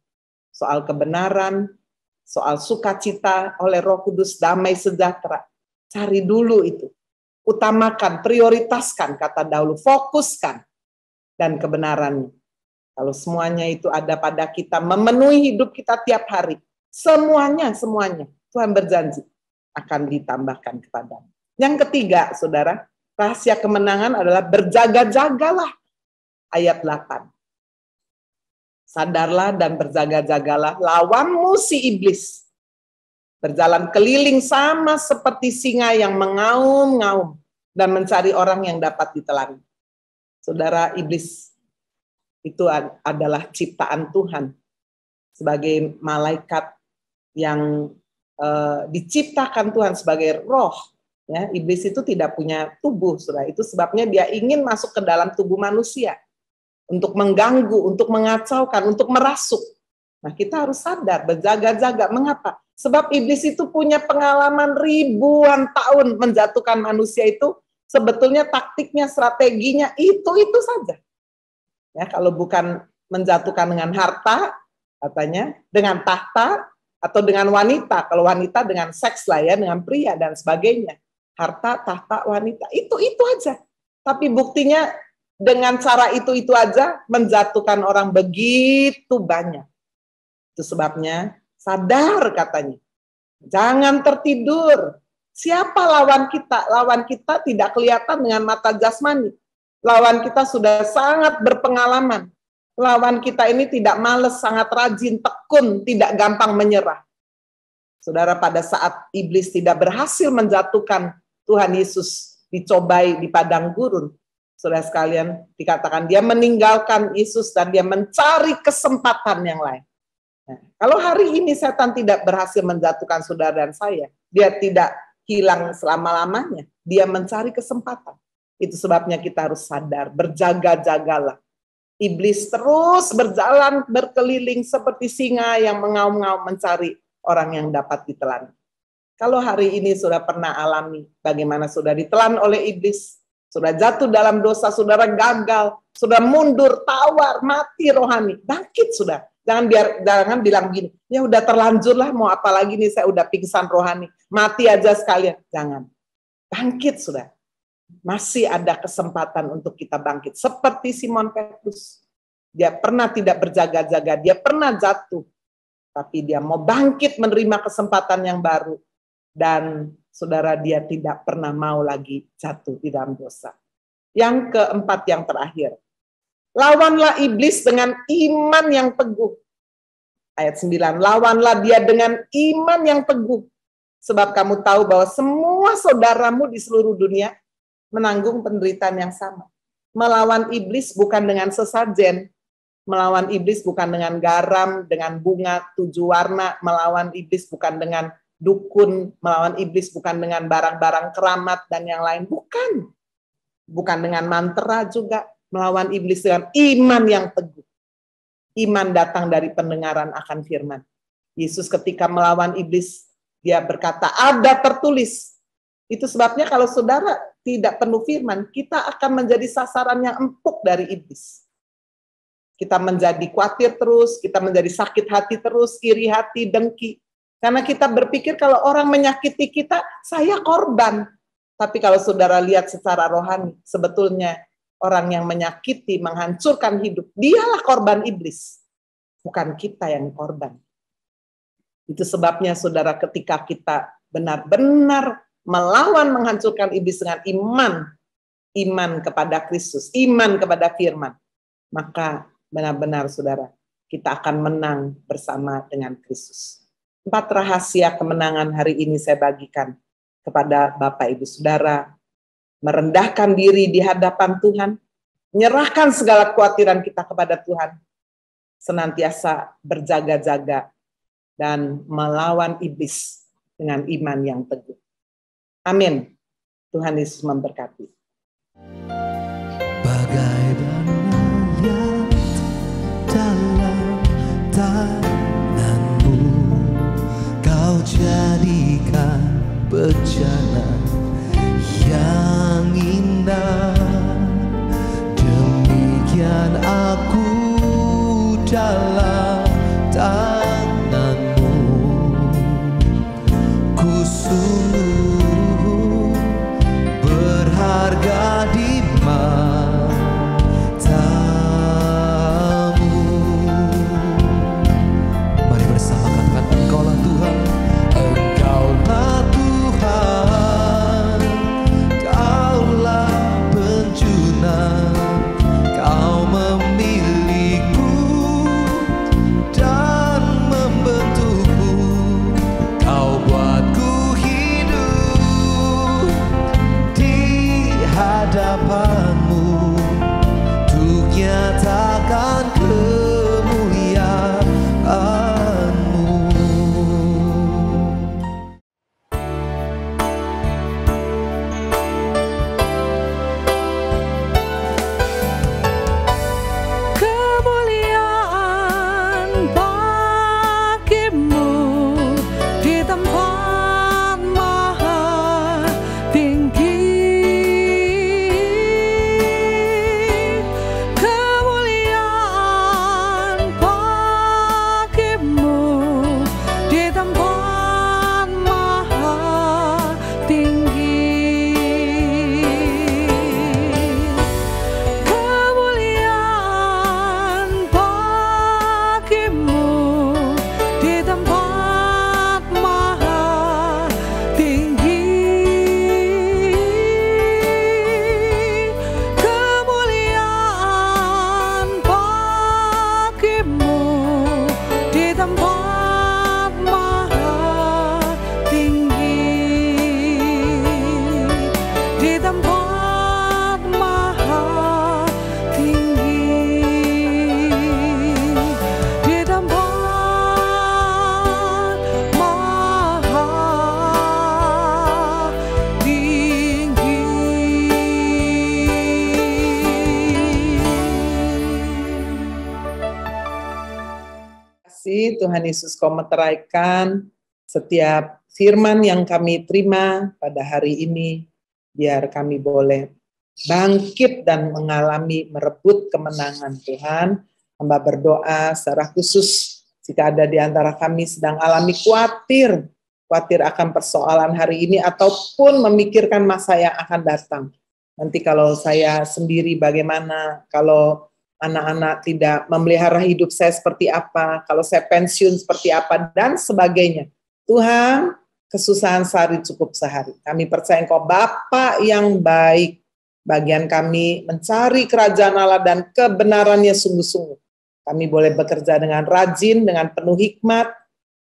Soal kebenaran, soal sukacita oleh Roh Kudus, damai sejahtera. Cari dulu itu. Utamakan, prioritaskan, kata dahulu, fokuskan, dan kebenarannya. Kalau semuanya itu ada pada kita, memenuhi hidup kita tiap hari, semuanya, Tuhan berjanji akan ditambahkan kepadamu. Yang ketiga, saudara, rahasia kemenangan adalah berjaga-jagalah. Ayat 8. Sadarlah dan berjaga-jagalah, lawanmu si iblis. Berjalan keliling sama seperti singa yang mengaum-ngaum dan mencari orang yang dapat ditelan. Saudara, iblis itu adalah ciptaan Tuhan sebagai malaikat yang diciptakan Tuhan sebagai roh. Ya, iblis itu tidak punya tubuh, saudara. Itu sebabnya dia ingin masuk ke dalam tubuh manusia untuk mengganggu, untuk mengacaukan, untuk merasuk. Nah, kita harus sadar, berjaga-jaga. Mengapa? Sebab iblis itu punya pengalaman ribuan tahun menjatuhkan manusia itu. Sebetulnya taktiknya, strateginya itu saja. Ya, kalau bukan menjatuhkan dengan harta, katanya, dengan tahta, atau dengan wanita. Kalau wanita dengan seks lah ya, dengan pria dan sebagainya. Harta, tahta, wanita, itu aja. Tapi buktinya dengan cara itu aja menjatuhkan orang begitu banyak. Itu sebabnya sadar katanya. Jangan tertidur. Siapa lawan kita? Lawan kita tidak kelihatan dengan mata jasmani. Lawan kita sudah sangat berpengalaman. Lawan kita ini tidak malas, sangat rajin, tekun, tidak gampang menyerah. Saudara, pada saat iblis tidak berhasil menjatuhkan Tuhan Yesus dicobai di padang gurun, saudara sekalian, dikatakan dia meninggalkan Yesus dan dia mencari kesempatan yang lain. Nah, kalau hari ini setan tidak berhasil menjatuhkan saudara dan saya, dia tidak hilang selama-lamanya, dia mencari kesempatan. Itu sebabnya kita harus sadar, berjaga-jagalah. Iblis terus berjalan berkeliling seperti singa yang mengaum-ngaum mencari orang yang dapat ditelan. Kalau hari ini sudah pernah alami bagaimana sudah ditelan oleh iblis, sudah jatuh dalam dosa, saudara gagal, sudah mundur, tawar, mati rohani, bangkit sudah. Jangan bilang gini, ya udah terlanjurlah, mau apa lagi nih, saya udah pingsan rohani, mati aja sekalian. Jangan, bangkit sudah. Masih ada kesempatan untuk kita bangkit. Seperti Simon Petrus, dia pernah tidak berjaga-jaga, dia pernah jatuh, tapi dia mau bangkit menerima kesempatan yang baru. Dan saudara, dia tidak pernah mau lagi jatuh di dalam dosa. Yang keempat, yang terakhir, lawanlah iblis dengan iman yang teguh. Ayat 9, lawanlah dia dengan iman yang teguh. Sebab kamu tahu bahwa semua saudaramu di seluruh dunia menanggung penderitaan yang sama. Melawan iblis bukan dengan sesajen, melawan iblis bukan dengan garam, dengan bunga 7 warna, melawan iblis bukan dengan dukun, melawan iblis bukan dengan barang-barang keramat dan yang lain, bukan. Bukan dengan mantra juga, melawan iblis dengan iman yang teguh. Iman datang dari pendengaran akan firman. Yesus ketika melawan iblis, dia berkata, ada tertulis. Itu sebabnya kalau saudara tidak penuh firman, kita akan menjadi sasaran yang empuk dari iblis. Kita menjadi khawatir terus, kita menjadi sakit hati terus, iri hati, dengki. Karena kita berpikir kalau orang menyakiti kita, saya korban. Tapi kalau saudara lihat secara rohani, sebetulnya orang yang menyakiti, menghancurkan hidup, dialah korban iblis. Bukan kita yang korban. Itu sebabnya saudara ketika kita benar-benar melawan menghancurkan iblis dengan iman kepada Kristus, iman kepada firman, maka benar-benar saudara, kita akan menang bersama dengan Kristus. 4 rahasia kemenangan hari ini saya bagikan kepada Bapak Ibu Saudara. Merendahkan diri di hadapan Tuhan, menyerahkan segala kekhawatiran kita kepada Tuhan, senantiasa berjaga-jaga dan melawan iblis dengan iman yang teguh. Amin. Tuhan Yesus memberkati. Bagai banyak dalam tanganmu, kau jadikan bencana yang indah. Demikian aku dalam tanganmu, ku sungguh berharga di matamu. Mari bersama katakan, Engkaulah Tuhan, Engkaulah Tuhan, Kaulah penjuna, Kau memilihku dan membentukku, Kau buatku hidup di hadapanmu untuk nyatakan kemuliaan-Mu. Kemuliaan bagimu di tempat maha tinggi. Kemuliaan bagimu di tempat maha tinggi. Kemuliaan bagimu di tempat maha tinggi. Kemuliaan bagimu di tempat maha tinggi. Di tempat maha tinggi. Di tempat maha tinggi. Kasih Tuhan Yesus kau meteraikan setiap firman yang kami terima pada hari ini, biar kami boleh bangkit dan mengalami merebut kemenangan Tuhan. Hamba berdoa secara khusus jika ada di antara kami sedang alami khawatir akan persoalan hari ini ataupun memikirkan masa yang akan datang. Nanti kalau saya sendiri bagaimana, kalau anak-anak tidak memelihara hidup saya seperti apa, kalau saya pensiun seperti apa, dan sebagainya. Tuhan, kesusahan sehari cukup sehari. Kami percaya Engkau Bapa yang baik. Bagian kami mencari kerajaan Allah dan kebenarannya sungguh-sungguh. Kami boleh bekerja dengan rajin, dengan penuh hikmat.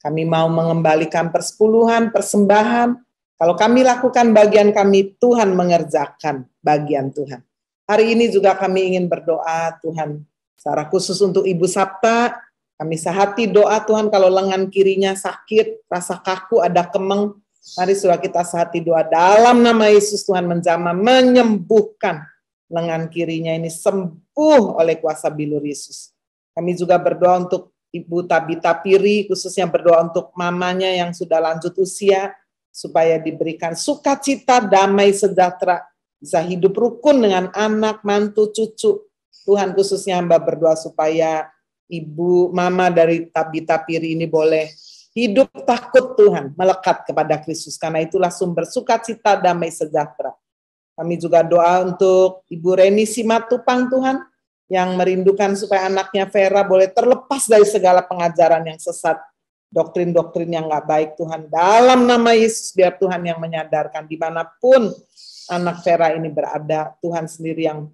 Kami mau mengembalikan persepuluhan, persembahan. Kalau kami lakukan bagian kami, Tuhan mengerjakan bagian Tuhan. Hari ini juga kami ingin berdoa, Tuhan, Secara khusus untuk Ibu Sabta, kami sehati doa Tuhan kalau lengan kirinya sakit, rasa kaku, ada kemeng. Mari saudara kita sehati doa dalam nama Yesus, Tuhan menjamah menyembuhkan lengan kirinya ini, sembuh oleh kuasa bilur Yesus. Kami juga berdoa untuk Ibu Tabita Piri, khususnya berdoa untuk mamanya yang sudah lanjut usia, supaya diberikan sukacita, damai, sejahtera, bisa hidup rukun dengan anak, mantu, cucu. Tuhan, khususnya hamba berdoa supaya Ibu Mama dari Tabita Piri ini boleh hidup takut Tuhan, melekat kepada Kristus, karena itulah sumber sukacita, damai, sejahtera. Kami juga doa untuk Ibu Reni Simatupang Tuhan, yang merindukan supaya anaknya Vera boleh terlepas dari segala pengajaran yang sesat, doktrin-doktrin yang nggak baik Tuhan. Dalam nama Yesus, biar Tuhan yang menyadarkan dimanapun anak Vera ini berada, Tuhan sendiri yang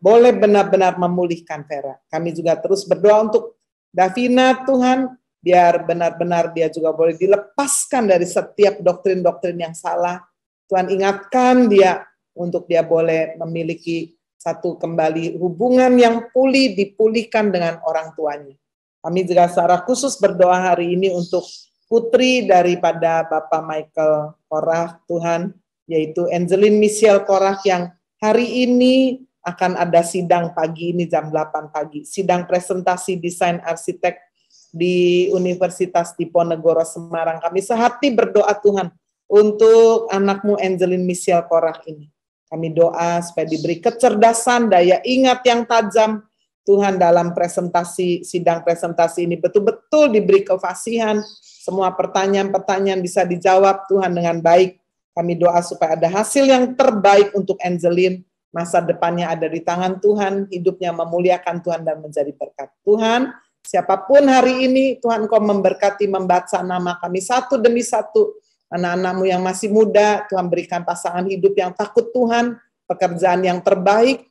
boleh benar-benar memulihkan Vera. Kami juga terus berdoa untuk Davina Tuhan, biar benar-benar dia juga boleh dilepaskan dari setiap doktrin-doktrin yang salah. Tuhan ingatkan dia untuk dia boleh memiliki satu kembali hubungan yang pulih, dipulihkan dengan orang tuanya. Kami juga secara khusus berdoa hari ini untuk putri daripada Bapak Michael Korah Tuhan, yaitu Angeline Michelle Korah, yang hari ini akan ada sidang pagi ini jam 8 pagi. Sidang presentasi desain arsitek di Universitas Diponegoro Semarang. Kami sehati berdoa Tuhan untuk anakmu Angeline Michelle Korah ini. Kami doa supaya diberi kecerdasan, daya ingat yang tajam Tuhan dalam sidang presentasi ini, betul-betul diberi kefasihan, semua pertanyaan-pertanyaan bisa dijawab Tuhan dengan baik. Kami doa supaya ada hasil yang terbaik untuk Angeline, masa depannya ada di tangan Tuhan, hidupnya memuliakan Tuhan dan menjadi berkat. Tuhan, siapapun hari ini, Tuhan Kau memberkati, membaca nama kami satu demi satu. Anak-anakmu yang masih muda, Tuhan berikan pasangan hidup yang takut Tuhan, pekerjaan yang terbaik,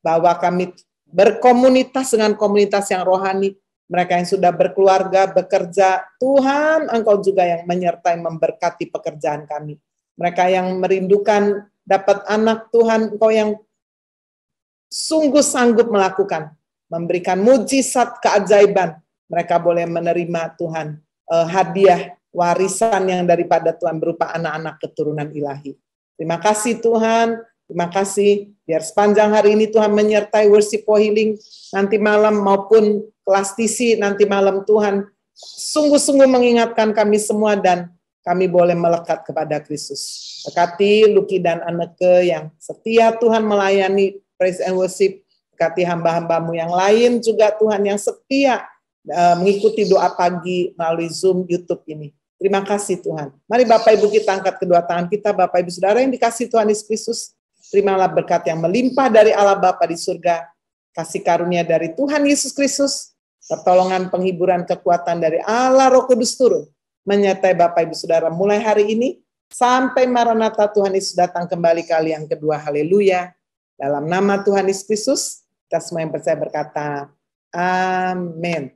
bahwa kami berkomunitas dengan komunitas yang rohani, mereka yang sudah berkeluarga, bekerja, Tuhan Engkau juga yang menyertai, memberkati pekerjaan kami. Mereka yang merindukan dapat anak, Tuhan Engkau yang sungguh sanggup melakukan, memberikan mujizat keajaiban, mereka boleh menerima Tuhan hadiah warisan yang daripada Tuhan berupa anak-anak keturunan ilahi. Terima kasih Tuhan, terima kasih. Biar sepanjang hari ini Tuhan menyertai Worship for Healing nanti malam maupun kelas TC nanti malam. Tuhan sungguh-sungguh mengingatkan kami semua dan kami boleh melekat kepada Kristus. Berkati Luki dan Anneke yang setia Tuhan melayani Praise and Worship. Berkati hamba-hambamu yang lain juga Tuhan yang setia mengikuti doa pagi melalui Zoom YouTube ini. Terima kasih Tuhan. Mari Bapak Ibu kita angkat kedua tangan kita, Bapak Ibu Saudara yang dikasih Tuhan Yesus Kristus. Terimalah berkat yang melimpah dari Allah Bapa di surga, kasih karunia dari Tuhan Yesus Kristus, pertolongan, penghiburan, kekuatan dari Allah Roh Kudus turun menyertai Bapak Ibu Saudara mulai hari ini sampai Maranatha Tuhan Yesus datang kembali kali yang kedua. Haleluya. Dalam nama Tuhan Yesus Kristus, kita semua yang percaya berkata, amin.